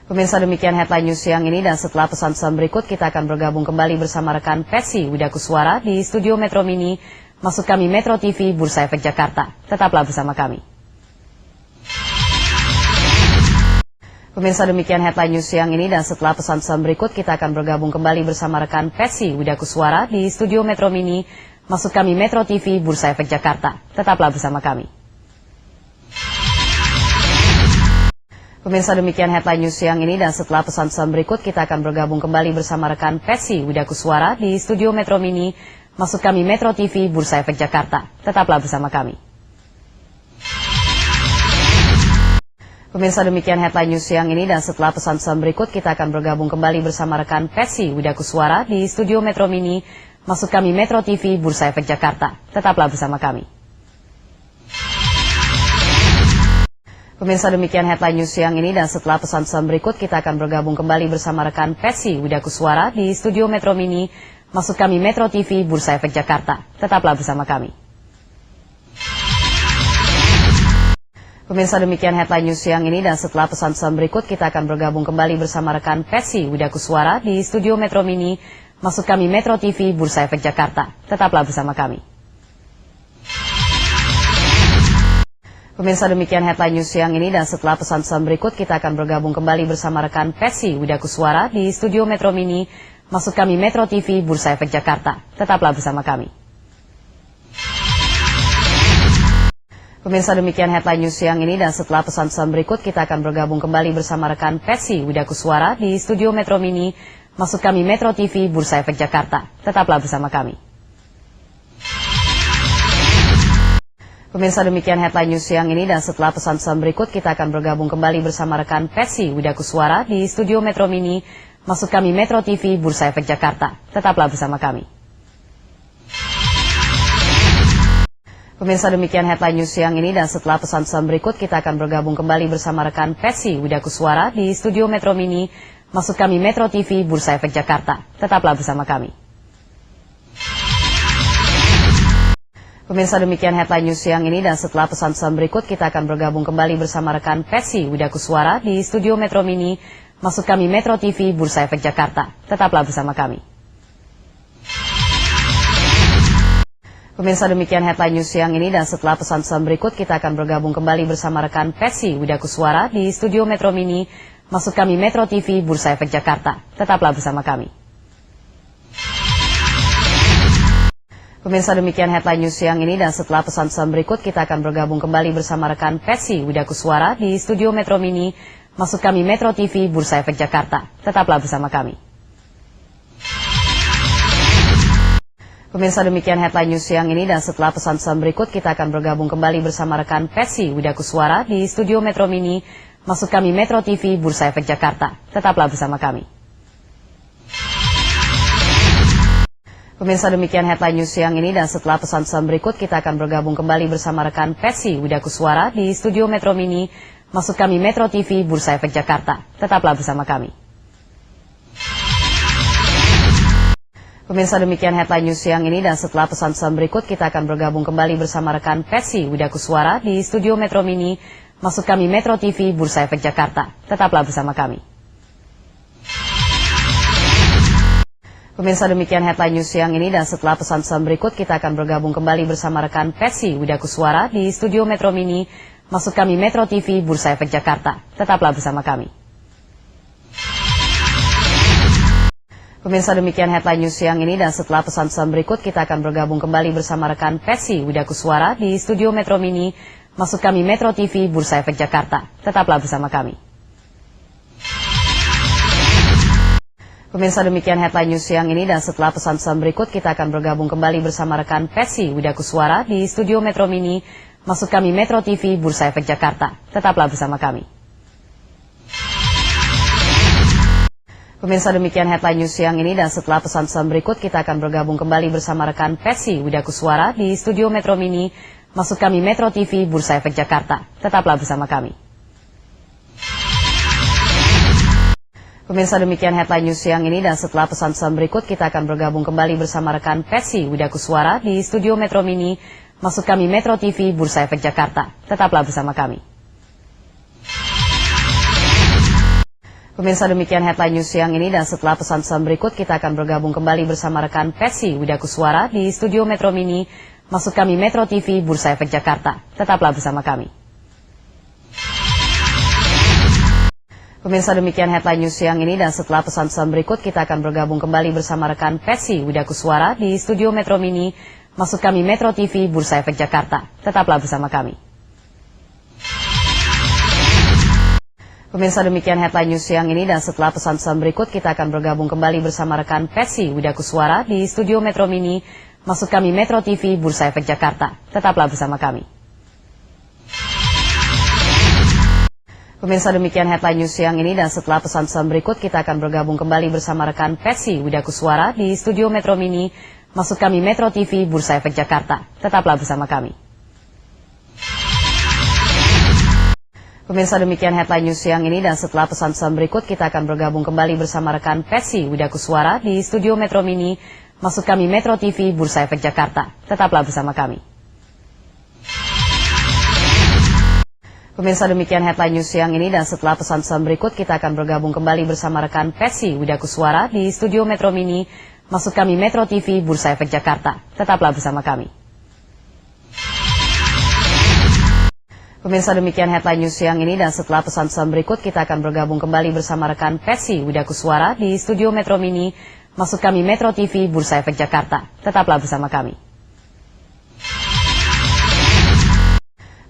Pemirsa, demikian headline news siang ini, dan setelah pesan-pesan berikut kita akan bergabung kembali bersama rekan Pesi Widakuswara di studio Metro Mini. Maksud kami Metro TV Bursa Efek Jakarta. Tetaplah bersama kami. Pemirsa, demikian headline news siang ini, dan setelah pesan-pesan berikut kita akan bergabung kembali bersama rekan Pesi Widakuswara di studio Metro Mini. Maksud kami Metro TV Bursa Efek Jakarta. Tetaplah bersama kami. Pemirsa, demikian headline news siang ini, dan setelah pesan-pesan berikut kita akan bergabung kembali bersama rekan Pesi Widakuswara di studio Metro Mini. Maksud kami Metro TV Bursa Efek Jakarta. Tetaplah bersama kami. Pemirsa, demikian headline news siang ini, dan setelah pesan-pesan berikut kita akan bergabung kembali bersama rekan Pesi Widakuswara di studio Metro Mini. Maksud kami Metro TV Bursa Efek Jakarta. Tetaplah bersama kami. Pemirsa, demikian headline news siang ini, dan setelah pesan-pesan berikut kita akan bergabung kembali bersama rekan Pesi Widakuswara di studio Metro Mini. Maksud kami Metro TV Bursa Efek Jakarta. Tetaplah bersama kami. Pemirsa, demikian headline news siang ini, dan setelah pesan-pesan berikut kita akan bergabung kembali bersama rekan Pesi Widakuswara di studio Metro Mini. Maksud kami Metro TV Bursa Efek Jakarta. Tetaplah bersama kami. Pemirsa, demikian headline news siang ini, dan setelah pesan-pesan berikut kita akan bergabung kembali bersama rekan Pesi Widakuswara di studio Metro Mini. Maksud kami Metro TV Bursa Efek Jakarta. Tetaplah bersama kami. Pemirsa, demikian headline news siang ini, dan setelah pesan-pesan berikut kita akan bergabung kembali bersama rekan Pesi Widakuswara di studio Metro Mini. Maksud kami Metro TV Bursa Efek Jakarta. Tetaplah bersama kami. Pemirsa, demikian headline news siang ini, dan setelah pesan-pesan berikut kita akan bergabung kembali bersama rekan Pesi Widakuswara di studio Metro Mini. Maksud kami Metro TV Bursa Efek Jakarta. Tetaplah bersama kami. Pemirsa, demikian headline news siang ini, dan setelah pesan-pesan berikut kita akan bergabung kembali bersama rekan Pesi Widakuswara di studio Metro Mini. Maksud kami Metro TV Bursa Efek Jakarta. Tetaplah bersama kami. Pemirsa, demikian headline news siang ini, dan setelah pesan-pesan berikut kita akan bergabung kembali bersama rekan Pesi Widakuswara di studio Metro Mini. Maksud kami Metro TV Bursa Efek Jakarta. Tetaplah bersama kami. Pemirsa, demikian headline news siang ini, dan setelah pesan-pesan berikut kita akan bergabung kembali bersama rekan Pesi Widakuswara di studio Metro Mini. Maksud kami Metro TV Bursa Efek Jakarta. Tetaplah bersama kami. Pemirsa, demikian headline news siang ini, dan setelah pesan-pesan berikut kita akan bergabung kembali bersama rekan Pesi Widakuswara di studio Metro Mini. Maksud kami Metro TV Bursa Efek Jakarta. Tetaplah bersama kami. Pemirsa, demikian headline news siang ini, dan setelah pesan-pesan berikut kita akan bergabung kembali bersama rekan Pesi Widakuswara di studio Metro Mini. Maksud kami Metro TV Bursa Efek Jakarta. Tetaplah bersama kami. Pemirsa, demikian headline news siang ini, dan setelah pesan-pesan berikut kita akan bergabung kembali bersama rekan Pesi Widakuswara di studio Metro Mini. Maksud kami Metro TV Bursa Efek Jakarta. Tetaplah bersama kami. Pemirsa, demikian headline news siang ini, dan setelah pesan-pesan berikut kita akan bergabung kembali bersama rekan Pesi Widakuswara di studio Metro Mini. Maksud kami Metro TV Bursa Efek Jakarta. Tetaplah bersama kami. Pemirsa, demikian headline news siang ini, dan setelah pesan-pesan berikut kita akan bergabung kembali bersama rekan Pesi Widakuswara di studio Metro Mini. Maksud kami Metro TV Bursa Efek Jakarta. Tetaplah bersama kami. Pemirsa, demikian headline news siang ini, dan setelah pesan-pesan berikut kita akan bergabung kembali bersama rekan Pesi Widakuswara di studio Metro Mini. Maksud kami Metro TV Bursa Efek Jakarta. Tetaplah bersama kami. Pemirsa, demikian headline news siang ini, dan setelah pesan-pesan berikut kita akan bergabung kembali bersama rekan Pesi Widakuswara di studio Metro Mini. Maksud kami Metro TV Bursa Efek Jakarta. Tetaplah bersama kami. Pemirsa, demikian headline news siang ini, dan setelah pesan-pesan berikut kita akan bergabung kembali bersama rekan Pesi Widakuswara di studio Metro Mini. Maksud kami Metro TV Bursa Efek Jakarta. Tetaplah bersama kami. Pemirsa, demikian headline news siang ini, dan setelah pesan-pesan berikut kita akan bergabung kembali bersama rekan Pesi Widakuswara di studio Metro Mini. Maksud kami Metro TV Bursa Efek Jakarta. Tetaplah bersama kami. Pemirsa, demikian headline news siang ini, dan setelah pesan-pesan berikut kita akan bergabung kembali bersama rekan Pesi Widakuswara di studio Metro Mini. Maksud kami Metro TV Bursa Efek Jakarta. Tetaplah bersama kami. Pemirsa, demikian headline news siang ini, dan setelah pesan-pesan berikut kita akan bergabung kembali bersama rekan Pesi Widakuswara di studio Metro Mini. Maksud kami Metro TV Bursa Efek Jakarta. Tetaplah bersama kami. Pemirsa, demikian headline news siang ini, dan setelah pesan-pesan berikut kita akan bergabung kembali bersama rekan Pesi Widakuswara di studio Metro Mini. Maksud kami Metro TV Bursa Efek Jakarta. Tetaplah bersama kami. Pemirsa, demikian headline news siang ini, dan setelah pesan-pesan berikut kita akan bergabung kembali bersama rekan Pesi Widakuswara di studio Metro Mini. Maksud kami Metro TV Bursa Efek Jakarta. Tetaplah bersama kami. Pemirsa, demikian headline news siang ini, dan setelah pesan-pesan berikut kita akan bergabung kembali bersama rekan Pesi Widakuswara di studio Metro Mini. Maksud kami Metro TV Bursa Efek Jakarta. Tetaplah bersama kami. Pemirsa, demikian headline news siang ini, dan setelah pesan-pesan berikut kita akan bergabung kembali bersama rekan Pesi Widakuswara di studio Metro Mini. Maksud kami Metro TV Bursa Efek Jakarta. Tetaplah bersama kami. Pemirsa, demikian headline news siang ini, dan setelah pesan-pesan berikut kita akan bergabung kembali bersama rekan Pesi Widakuswara di studio Metro Mini. Maksud kami Metro TV Bursa Efek Jakarta. Tetaplah bersama kami.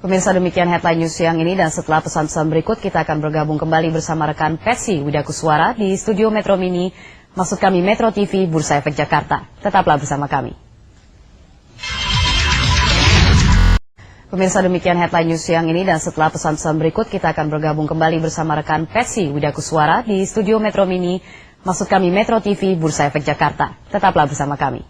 Pemirsa, demikian headline news siang ini, dan setelah pesan-pesan berikut kita akan bergabung kembali bersama rekan Pesi Widakuswara di studio Metro Mini. Maksud kami Metro TV Bursa Efek Jakarta. Tetaplah bersama kami. Pemirsa, demikian headline news siang ini, dan setelah pesan-pesan berikut kita akan bergabung kembali bersama rekan Pesi Widakuswara di studio Metro Mini. Maksud kami Metro TV Bursa Efek Jakarta. Tetaplah bersama kami.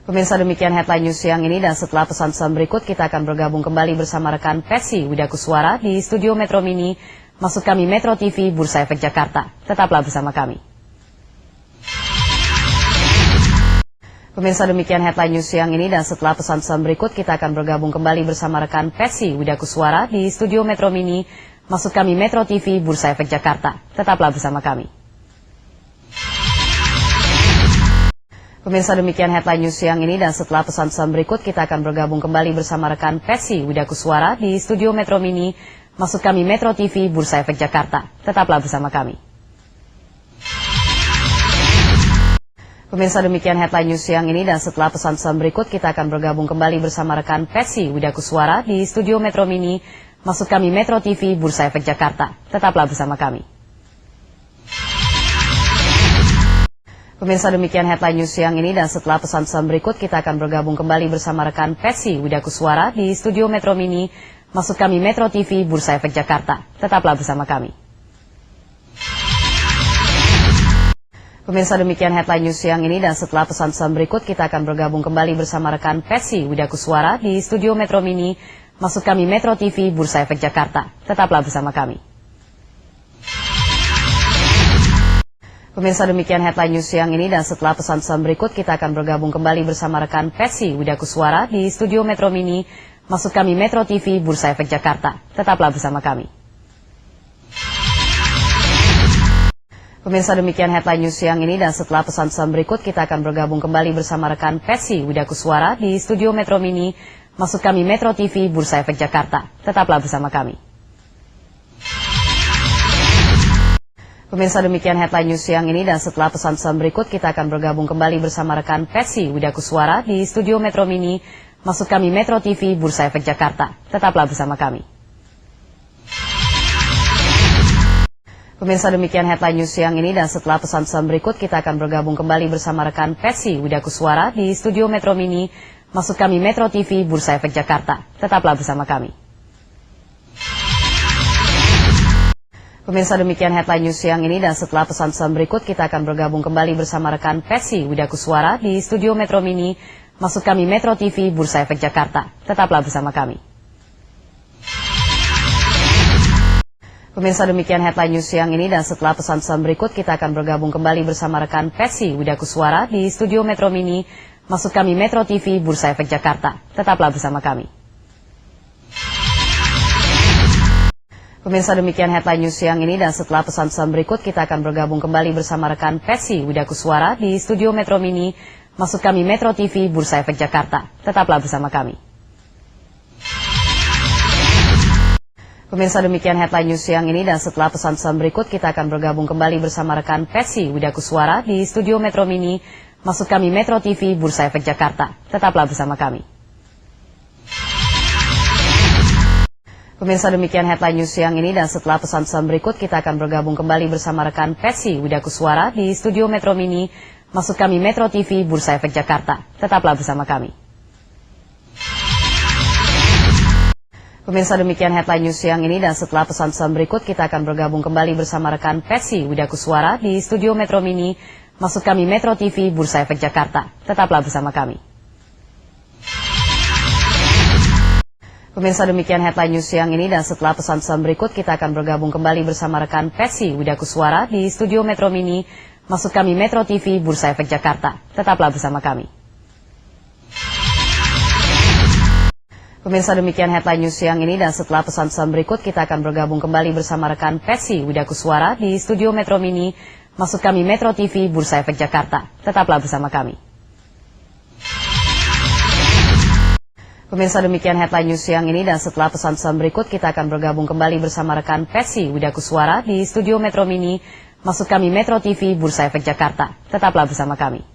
Pemirsa, demikian headline news siang ini, dan setelah pesan-pesan berikut kita akan bergabung kembali bersama rekan Pesi Widakuswara di studio Metro Mini. Maksud kami Metro TV Bursa Efek Jakarta. Tetaplah bersama kami. Pemirsa, demikian headline news siang ini, dan setelah pesan-pesan berikut kita akan bergabung kembali bersama rekan Pesi Widakuswara di studio Metro Mini. Maksud kami Metro TV Bursa Efek Jakarta. Tetaplah bersama kami. Pemirsa, demikian headline news siang ini, dan setelah pesan-pesan berikut kita akan bergabung kembali bersama rekan Pesi Widakuswara di studio Metro Mini. Maksud kami Metro TV Bursa Efek Jakarta. Tetaplah bersama kami. Pemirsa, demikian headline news siang ini, dan setelah pesan-pesan berikut kita akan bergabung kembali bersama rekan Pesi Widakuswara di studio Metro Mini. Maksud kami Metro TV Bursa Efek Jakarta. Tetaplah bersama kami. Pemirsa, demikian headline news siang ini, dan setelah pesan-pesan berikut kita akan bergabung kembali bersama rekan Pesi Widakuswara di studio Metro Mini. Maksud kami Metro TV Bursa Efek Jakarta. Tetaplah bersama kami. Pemirsa, demikian headline news siang ini, dan setelah pesan-pesan berikut kita akan bergabung kembali bersama rekan Pesi Widakuswara di studio Metro Mini. Maksud kami Metro TV Bursa Efek Jakarta. Tetaplah bersama kami. Pemirsa, demikian headline news siang ini, dan setelah pesan-pesan berikut kita akan bergabung kembali bersama rekan Pesi Widakuswara di studio Metro Mini. Maksud kami Metro TV Bursa Efek Jakarta. Tetaplah bersama kami. Pemirsa, demikian headline news siang ini, dan setelah pesan-pesan berikut kita akan bergabung kembali bersama rekan Pesi Widakuswara di studio Metro Mini. Maksud kami Metro TV Bursa Efek Jakarta. Tetaplah bersama kami. Pemirsa, demikian headline news siang ini, dan setelah pesan-pesan berikut kita akan bergabung kembali bersama rekan Pesi Widakuswara di studio Metro Mini. Maksud kami Metro TV Bursa Efek Jakarta. Tetaplah bersama kami. Pemirsa, demikian headline news siang ini, dan setelah pesan-pesan berikut kita akan bergabung kembali bersama rekan Pesi Widakuswara di studio Metro Mini. Maksud kami Metro TV Bursa Efek Jakarta. Tetaplah bersama kami. Pemirsa, demikian headline news siang ini, dan setelah pesan-pesan berikut kita akan bergabung kembali bersama rekan Pesi Widakuswara di studio Metro Mini. Maksud kami Metro TV Bursa Efek Jakarta. Tetaplah bersama kami. Pemirsa, demikian headline news siang ini, dan setelah pesan-pesan berikut kita akan bergabung kembali bersama rekan Pesi Widakuswara di studio Metro Mini. Maksud kami Metro TV Bursa Efek Jakarta. Tetaplah bersama kami. Pemirsa, demikian headline news siang ini, dan setelah pesan-pesan berikut kita akan bergabung kembali bersama rekan Pesi Widakuswara di studio Metro Mini. Maksud kami Metro TV Bursa Efek Jakarta. Tetaplah bersama kami. Pemirsa, demikian headline news siang ini, dan setelah pesan-pesan berikut kita akan bergabung kembali bersama rekan Pesi Widakuswara di studio Metro Mini. Maksud kami Metro TV Bursa Efek Jakarta. Tetaplah bersama kami. Pemirsa, demikian headline news siang ini, dan setelah pesan-pesan berikut kita akan bergabung kembali bersama rekan Pesi Widakuswara di studio Metro Mini. Maksud kami Metro TV Bursa Efek Jakarta. Tetaplah bersama kami. Pemirsa, demikian headline news siang ini, dan setelah pesan-pesan berikut kita akan bergabung kembali bersama rekan Pesi Widakuswara di studio Metro Mini. Maksud kami Metro TV Bursa Efek Jakarta. Tetaplah bersama kami. Pemirsa, demikian headline news siang ini, dan setelah pesan-pesan berikut kita akan bergabung kembali bersama rekan Pesi Widakuswara di studio Metro Mini. Maksud kami Metro TV Bursa Efek Jakarta. Tetaplah bersama kami. Pemirsa, demikian headline news siang ini, dan setelah pesan-pesan berikut kita akan bergabung kembali bersama rekan Pesi Widakuswara di studio Metro Mini. Maksud kami Metro TV Bursa Efek Jakarta. Tetaplah bersama kami. Pemirsa, demikian headline news siang ini, dan setelah pesan-pesan berikut kita akan bergabung kembali bersama rekan Pesi Widakuswara di studio Metro Mini. Maksud kami Metro TV Bursa Efek Jakarta. Tetaplah bersama kami.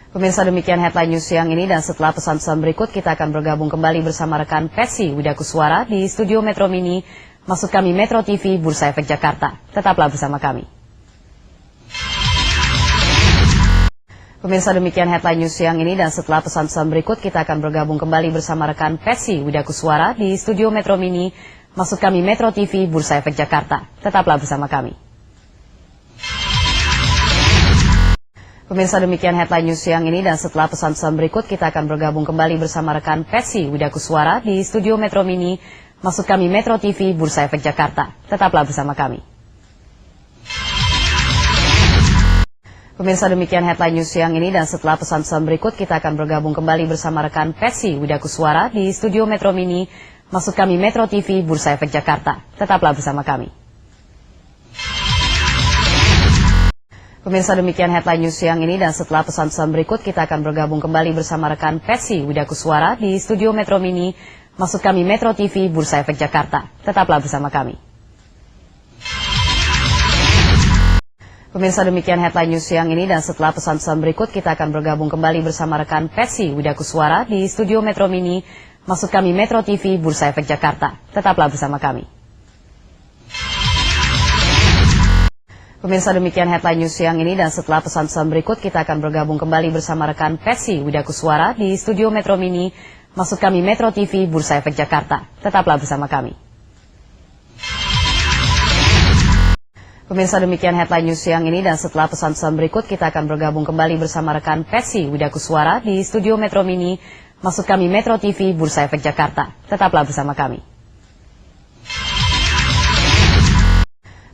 Pemirsa, demikian headline news siang ini, dan setelah pesan-pesan berikut kita akan bergabung kembali bersama rekan Pesi Widakuswara di studio Metro Mini. Maksud kami Metro TV Bursa Efek Jakarta. Tetaplah bersama kami. Pemirsa, demikian headline news siang ini, dan setelah pesan-pesan berikut kita akan bergabung kembali bersama rekan Pesi Widakuswara di studio Metro Mini. Maksud kami Metro TV Bursa Efek Jakarta. Tetaplah bersama kami. Pemirsa, demikian headline news siang ini, dan setelah pesan-pesan berikut kita akan bergabung kembali bersama rekan Pesi Widakuswara di studio Metro Mini. Maksud kami Metro TV Bursa Efek Jakarta. Tetaplah bersama kami. Pemirsa, demikian headline news siang ini, dan setelah pesan-pesan berikut kita akan bergabung kembali bersama rekan Pesi Widakuswara di studio Metro Mini. Maksud kami Metro TV Bursa Efek Jakarta. Tetaplah bersama kami. Pemirsa, demikian headline news siang ini, dan setelah pesan-pesan berikut kita akan bergabung kembali bersama rekan Pesi Widakuswara di studio Metro Mini. Maksud kami Metro TV Bursa Efek Jakarta. Tetaplah bersama kami. Pemirsa, demikian headline news siang ini, dan setelah pesan-pesan berikut kita akan bergabung kembali bersama rekan Pesi Widakuswara di studio Metro Mini. Maksud kami Metro TV Bursa Efek Jakarta. Tetaplah bersama kami. Pemirsa, demikian headline news siang ini, dan setelah pesan-pesan berikut kita akan bergabung kembali bersama rekan Pesi Widakuswara di studio Metro Mini. Maksud kami Metro TV Bursa Efek Jakarta. Tetaplah bersama kami. Pemirsa, demikian headline news siang ini, dan setelah pesan-pesan berikut kita akan bergabung kembali bersama rekan Pesi Widakuswara di studio Metro Mini. Maksud kami Metro TV Bursa Efek Jakarta. Tetaplah bersama kami.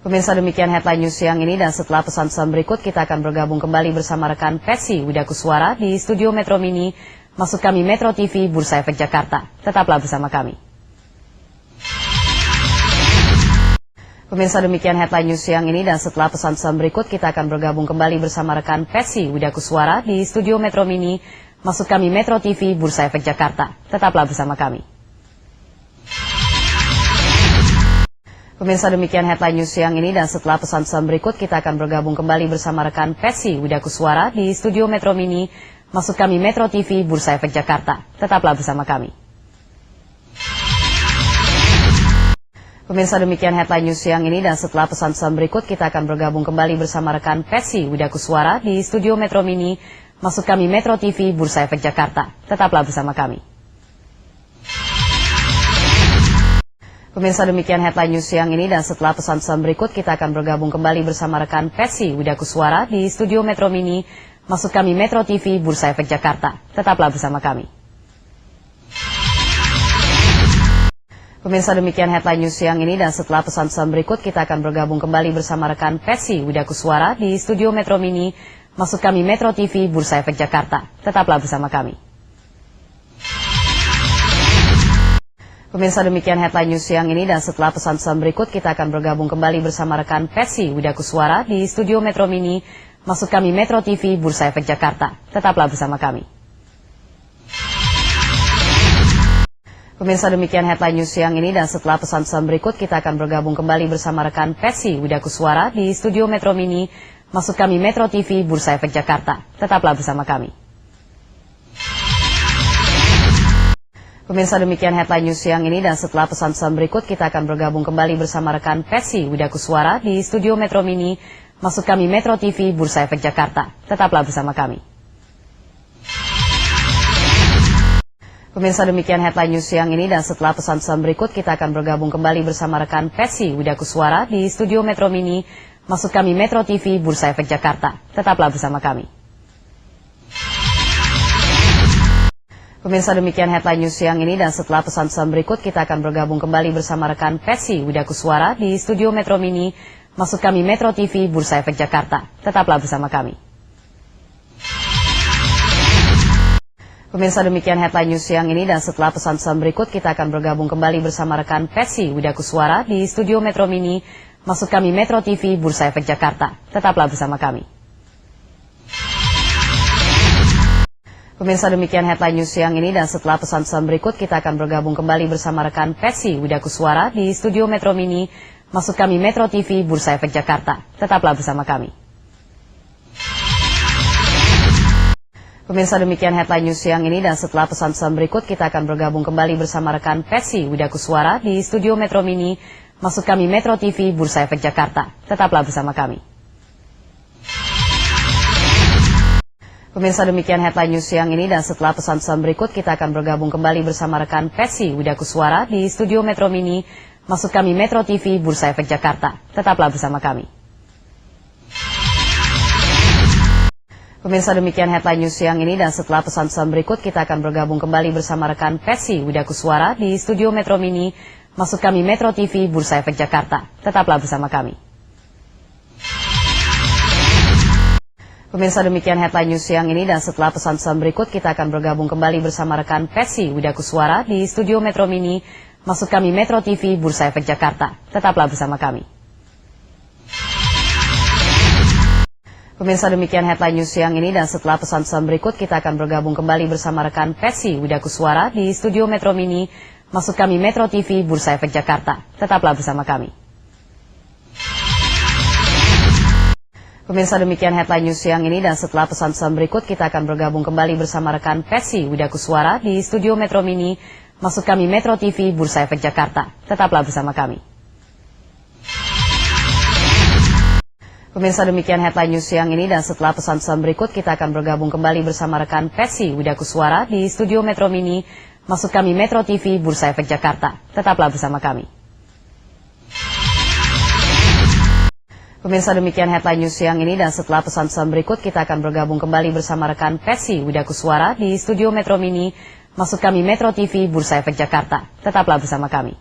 Pemirsa, demikian headline news siang ini, dan setelah pesan-pesan berikut kita akan bergabung kembali bersama rekan Pesi Widakuswara di studio Metro Mini. Maksud kami Metro TV Bursa Efek Jakarta. Tetaplah bersama kami. Pemirsa, demikian headline news siang ini, dan setelah pesan-pesan berikut kita akan bergabung kembali bersama rekan Pesi Widakuswara di studio Metro Mini. Maksud kami Metro TV Bursa Efek Jakarta. Tetaplah bersama kami. Pemirsa, demikian headline news siang ini, dan setelah pesan-pesan berikut kita akan bergabung kembali bersama rekan Pesi Widakuswara di studio Metro Mini. Maksud kami Metro TV Bursa Efek Jakarta. Tetaplah bersama kami. Pemirsa, demikian headline news siang ini, dan setelah pesan-pesan berikut kita akan bergabung kembali bersama rekan Pesi Widakuswara di studio Metro Mini. Maksud kami Metro TV Bursa Efek Jakarta. Tetaplah bersama kami. Pemirsa, demikian headline news siang ini, dan setelah pesan-pesan berikut kita akan bergabung kembali bersama rekan Pesi Widakuswara di studio Metro Mini. Maksud kami Metro TV Bursa Efek Jakarta. Tetaplah bersama kami. Pemirsa, demikian headline news siang ini, dan setelah pesan-pesan berikut kita akan bergabung kembali bersama rekan Pesi Widakuswara di studio Metro Mini. Maksud kami Metro TV Bursa Efek Jakarta. Tetaplah bersama kami. Pemirsa, demikian headline news siang ini, dan setelah pesan-pesan berikut kita akan bergabung kembali bersama rekan Pesi Widakuswara di studio Metro Mini. Maksud kami Metro TV Bursa Efek Jakarta. Tetaplah bersama kami. Pemirsa, demikian headline news siang ini, dan setelah pesan-pesan berikut kita akan bergabung kembali bersama rekan Pesi Widakuswara di studio Metro Mini. Maksud kami Metro TV Bursa Efek Jakarta. Tetaplah bersama kami. Pemirsa, demikian headline news siang ini, dan setelah pesan-pesan berikut kita akan bergabung kembali bersama rekan Pesi Widakuswara di studio Metro Mini. Maksud kami Metro TV Bursa Efek Jakarta. Tetaplah bersama kami. Pemirsa, demikian headline news siang ini, dan setelah pesan-pesan berikut kita akan bergabung kembali bersama rekan Pesi Widakuswara di studio Metro Mini. Maksud kami Metro TV Bursa Efek Jakarta. Tetaplah bersama kami. Pemirsa, demikian headline news siang ini, dan setelah pesan-pesan berikut kita akan bergabung kembali bersama rekan Pesi Widakuswara di studio Metro Mini. Maksud kami Metro TV Bursa Efek Jakarta. Tetaplah bersama kami. Pemirsa, demikian headline news siang ini, dan setelah pesan-pesan berikut kita akan bergabung kembali bersama rekan Pesi Widakuswara di studio Metro Mini. Maksud kami Metro TV Bursa Efek Jakarta. Tetaplah bersama kami. Pemirsa, demikian headline news siang ini, dan setelah pesan-pesan berikut kita akan bergabung kembali bersama rekan Pesi Widakuswara di studio Metro Mini. Maksud kami Metro TV Bursa Efek Jakarta. Tetaplah bersama kami. Pemirsa, demikian headline news siang ini, dan setelah pesan-pesan berikut kita akan bergabung kembali bersama rekan Pesi Widakuswara di studio Metro Mini. Maksud kami Metro TV Bursa Efek Jakarta. Tetaplah bersama kami. Pemirsa, demikian headline news siang ini, dan setelah pesan-pesan berikut kita akan bergabung kembali bersama rekan Pesi Widakuswara di studio Metro Mini. Maksud kami Metro TV Bursa Efek Jakarta. Tetaplah bersama kami. Pemirsa, demikian headline news siang ini, dan setelah pesan-pesan berikut kita akan bergabung kembali bersama rekan Pesi Widakuswara di studio Metro Mini. Maksud kami Metro TV Bursa Efek Jakarta. Tetaplah bersama kami. Pemirsa, demikian headline news siang ini, dan setelah pesan-pesan berikut kita akan bergabung kembali bersama rekan Pesi Widakuswara di studio Metro Mini. Maksud kami Metro TV Bursa Efek Jakarta. Tetaplah bersama kami. Pemirsa, demikian headline news siang ini, dan setelah pesan-pesan berikut kita akan bergabung kembali bersama rekan Pesi Widakuswara di studio Metro Mini. Maksud kami Metro TV Bursa Efek Jakarta. Tetaplah bersama kami. Pemirsa, demikian headline news siang ini, dan setelah pesan-pesan berikut kita akan bergabung kembali bersama rekan Pesi Widakuswara di studio Metro Mini. Maksud kami Metro TV Bursa Efek Jakarta. Tetaplah bersama kami. Pemirsa, demikian headline news siang ini, dan setelah pesan-pesan berikut kita akan bergabung kembali bersama rekan Pesi Widakuswara di studio Metro Mini. Maksud kami Metro TV Bursa Efek Jakarta. Tetaplah bersama kami. Pemirsa, demikian headline news siang ini, dan setelah pesan-pesan berikut kita akan bergabung kembali bersama rekan Pesi Widakuswara di studio Metro Mini. Maksud kami Metro TV Bursa Efek Jakarta. Tetaplah bersama kami.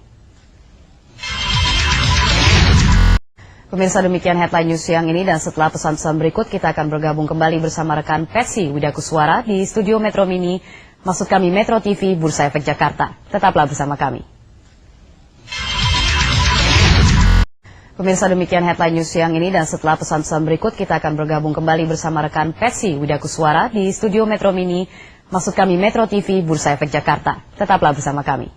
Pemirsa, demikian headline news siang ini, dan setelah pesan-pesan berikut kita akan bergabung kembali bersama rekan Pesi Widakuswara di studio Metro Mini. Maksud kami Metro TV Bursa Efek Jakarta. Tetaplah bersama kami. Pemirsa, demikian headline news siang ini, dan setelah pesan-pesan berikut kita akan bergabung kembali bersama rekan Pesi Widakuswara di studio Metro Mini. Maksud kami Metro TV Bursa Efek Jakarta. Tetaplah bersama kami.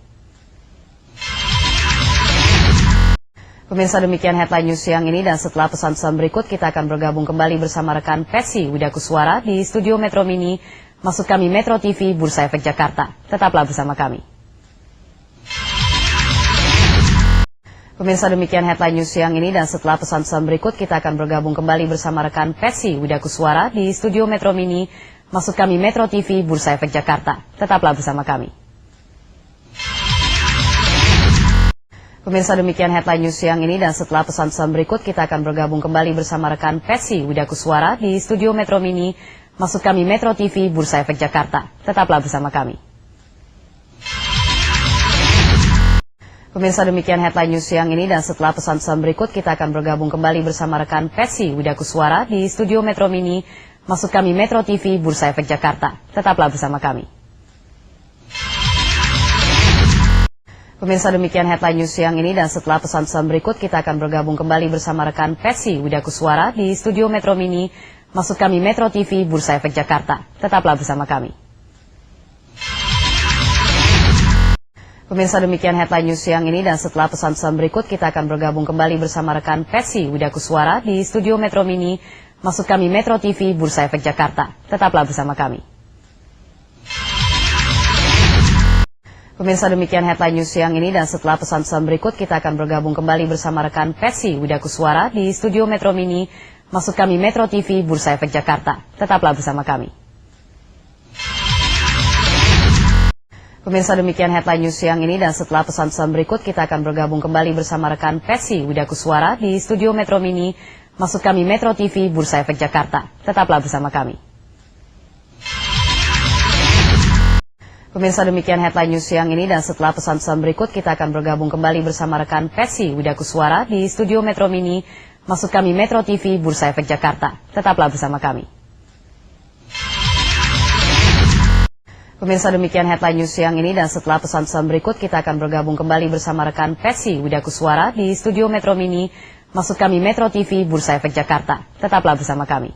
Pemirsa, demikian headline news siang ini, dan setelah pesan-pesan berikut kita akan bergabung kembali bersama rekan Pesi Widakuswara di studio Metro Mini. Maksud kami Metro TV Bursa Efek Jakarta. Tetaplah bersama kami. Pemirsa, demikian headline news siang ini, dan setelah pesan-pesan berikut kita akan bergabung kembali bersama rekan Pesi Widakuswara di studio Metro Mini. Maksud kami Metro TV Bursa Efek Jakarta. Tetaplah bersama kami. Pemirsa, demikian headline news siang ini, dan setelah pesan-pesan berikut kita akan bergabung kembali bersama rekan Pesi Widakuswara di studio Metro Mini. Maksud kami Metro TV Bursa Efek Jakarta. Tetaplah bersama kami. Pemirsa, demikian headline news siang ini, dan setelah pesan-pesan berikut kita akan bergabung kembali bersama rekan Pesi Widakuswara di studio Metro Mini. Maksud kami Metro TV Bursa Efek Jakarta. Tetaplah bersama kami. Pemirsa, demikian headline news siang ini, dan setelah pesan-pesan berikut kita akan bergabung kembali bersama rekan Pesi Widakuswara di studio Metro Mini. Maksud kami Metro TV Bursa Efek Jakarta. Tetaplah bersama kami. Pemirsa, demikian headline news siang ini, dan setelah pesan-pesan berikut kita akan bergabung kembali bersama rekan Pesi Widakuswara di studio Metro Mini. Maksud kami Metro TV Bursa Efek Jakarta. Tetaplah bersama kami. Pemirsa, demikian headline news siang ini, dan setelah pesan-pesan berikut kita akan bergabung kembali bersama rekan Pesi Widakuswara di studio Metro Mini. Maksud kami Metro TV Bursa Efek Jakarta. Tetaplah bersama kami. Pemirsa, demikian headline news siang ini, dan setelah pesan-pesan berikut kita akan bergabung kembali bersama rekan Pesi Widakuswara di studio Metro Mini. Maksud kami Metro TV Bursa Efek Jakarta. Tetaplah bersama kami. Pemirsa, demikian headline news siang ini, dan setelah pesan-pesan berikut kita akan bergabung kembali bersama rekan Pesi Widakuswara di studio Metro Mini. Maksud kami Metro TV Bursa Efek Jakarta. Tetaplah bersama kami. Pemirsa, demikian headline news siang ini, dan setelah pesan-pesan berikut kita akan bergabung kembali bersama rekan Pesi Widakuswara di studio Metro Mini. Maksud kami Metro TV Bursa Efek Jakarta. Tetaplah bersama kami.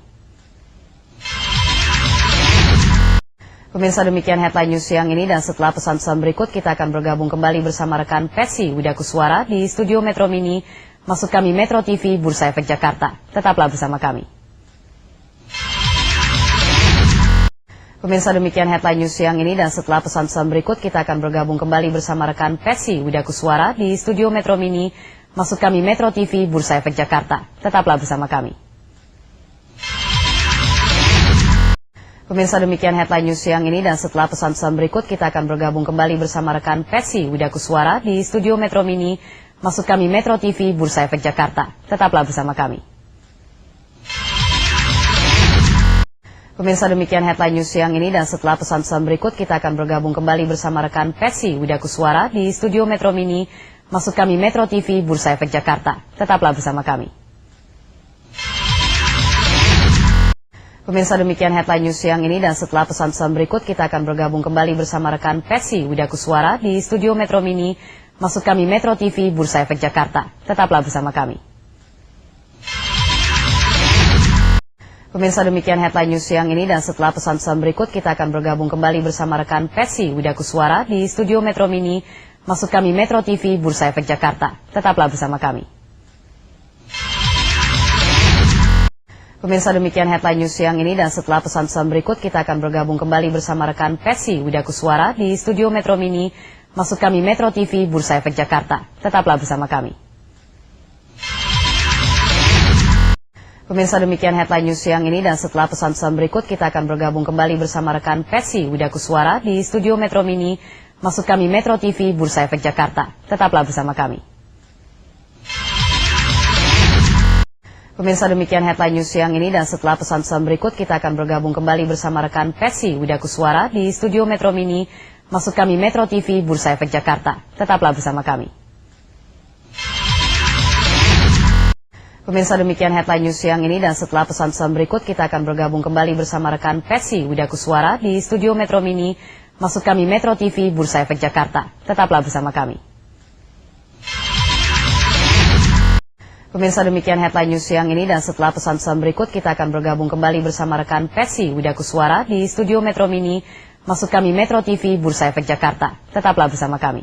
Pemirsa, demikian headline news siang ini, dan setelah pesan-pesan berikut kita akan bergabung kembali bersama rekan Pesi Widakuswara di studio Metro Mini. Maksud kami Metro TV Bursa Efek Jakarta. Tetaplah bersama kami. Pemirsa, demikian headline news siang ini, dan setelah pesan-pesan berikut kita akan bergabung kembali bersama rekan Pesi Widakuswara di studio Metro Mini. Maksud kami Metro TV Bursa Efek Jakarta. Tetaplah bersama kami. Pemirsa, demikian headline news siang ini, dan setelah pesan-pesan berikut kita akan bergabung kembali bersama rekan Pesi Widakuswara di studio Metro Mini. Maksud kami Metro TV Bursa Efek Jakarta. Tetaplah bersama kami. Pemirsa, demikian headline news siang ini, dan setelah pesan-pesan berikut kita akan bergabung kembali bersama rekan Pesi Widakuswara di studio Metro Mini. Maksud kami Metro TV Bursa Efek Jakarta. Tetaplah bersama kami. Pemirsa, demikian headline news siang ini, dan setelah pesan-pesan berikut kita akan bergabung kembali bersama rekan Pesi Widakuswara di studio Metro Mini. Maksud kami Metro TV Bursa Efek Jakarta. Tetaplah bersama kami. Pemirsa, demikian headline news siang ini, dan setelah pesan-pesan berikut kita akan bergabung kembali bersama rekan Pesi Widakuswara di studio Metro Mini. Maksud kami Metro TV Bursa Efek Jakarta. Tetaplah bersama kami. Pemirsa, demikian headline news siang ini, dan setelah pesan-pesan berikut kita akan bergabung kembali bersama rekan Pesi Widakuswara di studio Metro Mini. Maksud kami Metro TV Bursa Efek Jakarta. Tetaplah bersama kami. Pemirsa, demikian headline news siang ini, dan setelah pesan-pesan berikut kita akan bergabung kembali bersama rekan Pesi Widakuswara di studio Metro Mini. Maksud kami Metro TV Bursa Efek Jakarta. Tetaplah bersama kami. Pemirsa, demikian headline news siang ini, dan setelah pesan-pesan berikut kita akan bergabung kembali bersama rekan Pesi Widakuswara di studio Metro Mini. Maksud kami Metro TV Bursa Efek Jakarta. Tetaplah bersama kami. Pemirsa, demikian headline news siang ini, dan setelah pesan-pesan berikut kita akan bergabung kembali bersama rekan Pesi Widakuswara di studio Metro Mini. Maksud kami Metro TV Bursa Efek Jakarta. Tetaplah bersama kami. Pemirsa, demikian headline news siang ini, dan setelah pesan-pesan berikut kita akan bergabung kembali bersama rekan Pesi Widakuswara di studio Metro Mini. Maksud kami Metro TV Bursa Efek Jakarta. Tetaplah bersama kami.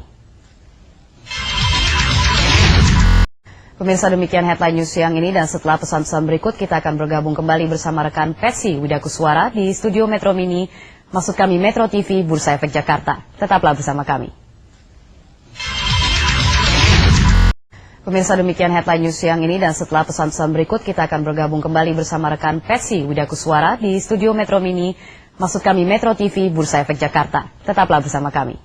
Pemirsa, demikian headline news siang ini, dan setelah pesan-pesan berikut kita akan bergabung kembali bersama rekan Pesi Widakuswara di studio Metro Mini. Maksud kami Metro TV Bursa Efek Jakarta. Tetaplah bersama kami. Pemirsa, demikian headline news siang ini, dan setelah pesan-pesan berikut kita akan bergabung kembali bersama rekan Pesi Widakuswara di studio Metro Mini. Maksud kami Metro TV Bursa Efek Jakarta. Tetaplah bersama kami.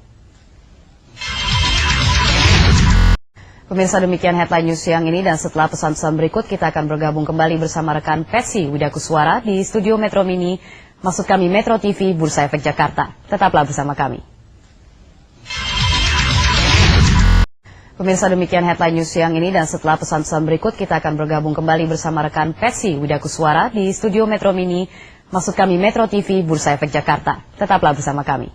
Pemirsa, demikian headline news siang ini, dan setelah pesan-pesan berikut kita akan bergabung kembali bersama rekan Pesi Widakuswara di studio Metro Mini. Maksud kami Metro TV Bursa Efek Jakarta. Tetaplah bersama kami. Pemirsa, demikian headline news siang ini, dan setelah pesan-pesan berikut kita akan bergabung kembali bersama rekan Pesi Widakuswara di studio Metro Mini. Maksud kami Metro TV Bursa Efek Jakarta. Tetaplah bersama kami.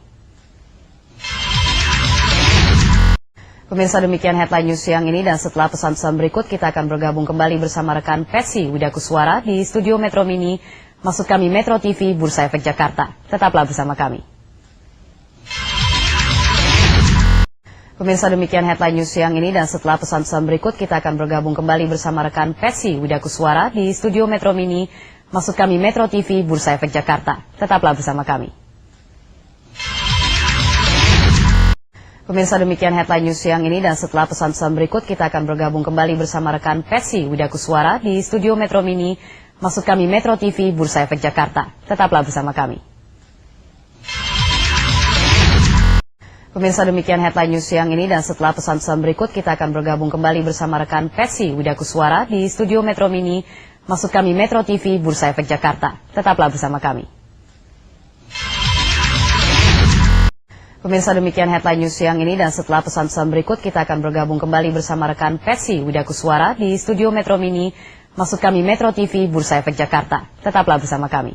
Pemirsa, demikian headline news siang ini, dan setelah pesan-pesan berikut kita akan bergabung kembali bersama rekan Pesi Widakuswara di studio Metro Mini. Maksud kami Metro TV Bursa Efek Jakarta. Tetaplah bersama kami. Pemirsa, demikian headline news siang ini, dan setelah pesan-pesan berikut kita akan bergabung kembali bersama rekan Pesi Widakuswara di studio Metro Mini. Maksud kami Metro TV Bursa Efek Jakarta. Tetaplah bersama kami. Pemirsa, demikian headline news siang ini, dan setelah pesan-pesan berikut kita akan bergabung kembali bersama rekan Pesi Widakuswara di studio Metro Mini. Maksud kami Metro TV Bursa Efek Jakarta. Tetaplah bersama kami. Pemirsa, demikian headline news siang ini, dan setelah pesan-pesan berikut kita akan bergabung kembali bersama rekan Pesi Widakuswara di studio Metro Mini. Maksud kami Metro TV Bursa Efek Jakarta. Tetaplah bersama kami. Pemirsa, demikian headline news siang ini, dan setelah pesan-pesan berikut kita akan bergabung kembali bersama rekan Pesi Widakuswara di studio Metro Mini. Maksud kami Metro TV Bursa Efek Jakarta. Tetaplah bersama kami.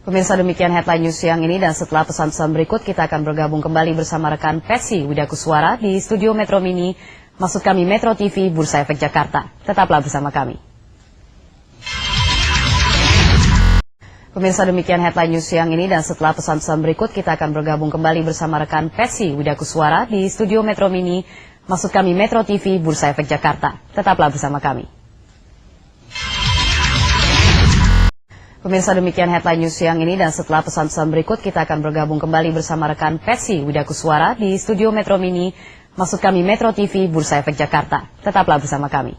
Pemirsa, demikian headline news siang ini, dan setelah pesan-pesan berikut kita akan bergabung kembali bersama rekan Pesi Widakuswara di studio Metro Mini. Maksud kami Metro TV Bursa Efek Jakarta. Tetaplah bersama kami. Pemirsa, demikian headline news siang ini, dan setelah pesan-pesan berikut kita akan bergabung kembali bersama rekan Pesi Widakuswara di studio Metro Mini. Maksud kami Metro TV Bursa Efek Jakarta. Tetaplah bersama kami. Pemirsa, demikian headline news siang ini, dan setelah pesan-pesan berikut kita akan bergabung kembali bersama rekan Pesi Widakuswara di studio Metro Mini. Maksud kami Metro TV Bursa Efek Jakarta. Tetaplah bersama kami.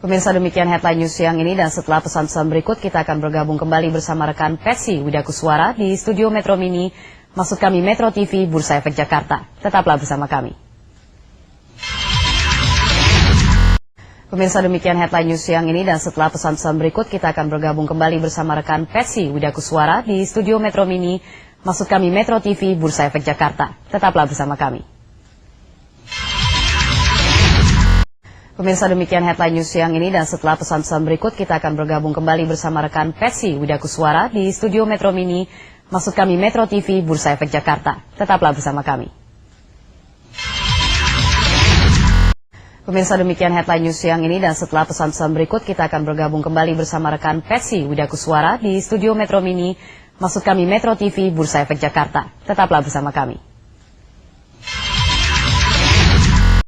Pemirsa, demikian headline news siang ini, dan setelah pesan-pesan berikut kita akan bergabung kembali bersama rekan Pesi Widakuswara di studio Metro Mini. Maksud kami Metro TV Bursa Efek Jakarta. Tetaplah bersama kami. Pemirsa, demikian headline news siang ini, dan setelah pesan-pesan berikut kita akan bergabung kembali bersama rekan Pesi Widakuswara di studio Metro Mini. Maksud kami Metro TV Bursa Efek Jakarta. Tetaplah bersama kami. Pemirsa, demikian headline news siang ini, dan setelah pesan-pesan berikut kita akan bergabung kembali bersama rekan Pesi Widakuswara di studio Metro Mini. Maksud kami Metro TV Bursa Efek Jakarta. Tetaplah bersama kami. Pemirsa, demikian headline news siang ini, dan setelah pesan-pesan berikut kita akan bergabung kembali bersama rekan Petsy Widakuswara di studio Metro Mini, maksud kami Metro TV Bursa Efek Jakarta. Tetaplah bersama kami.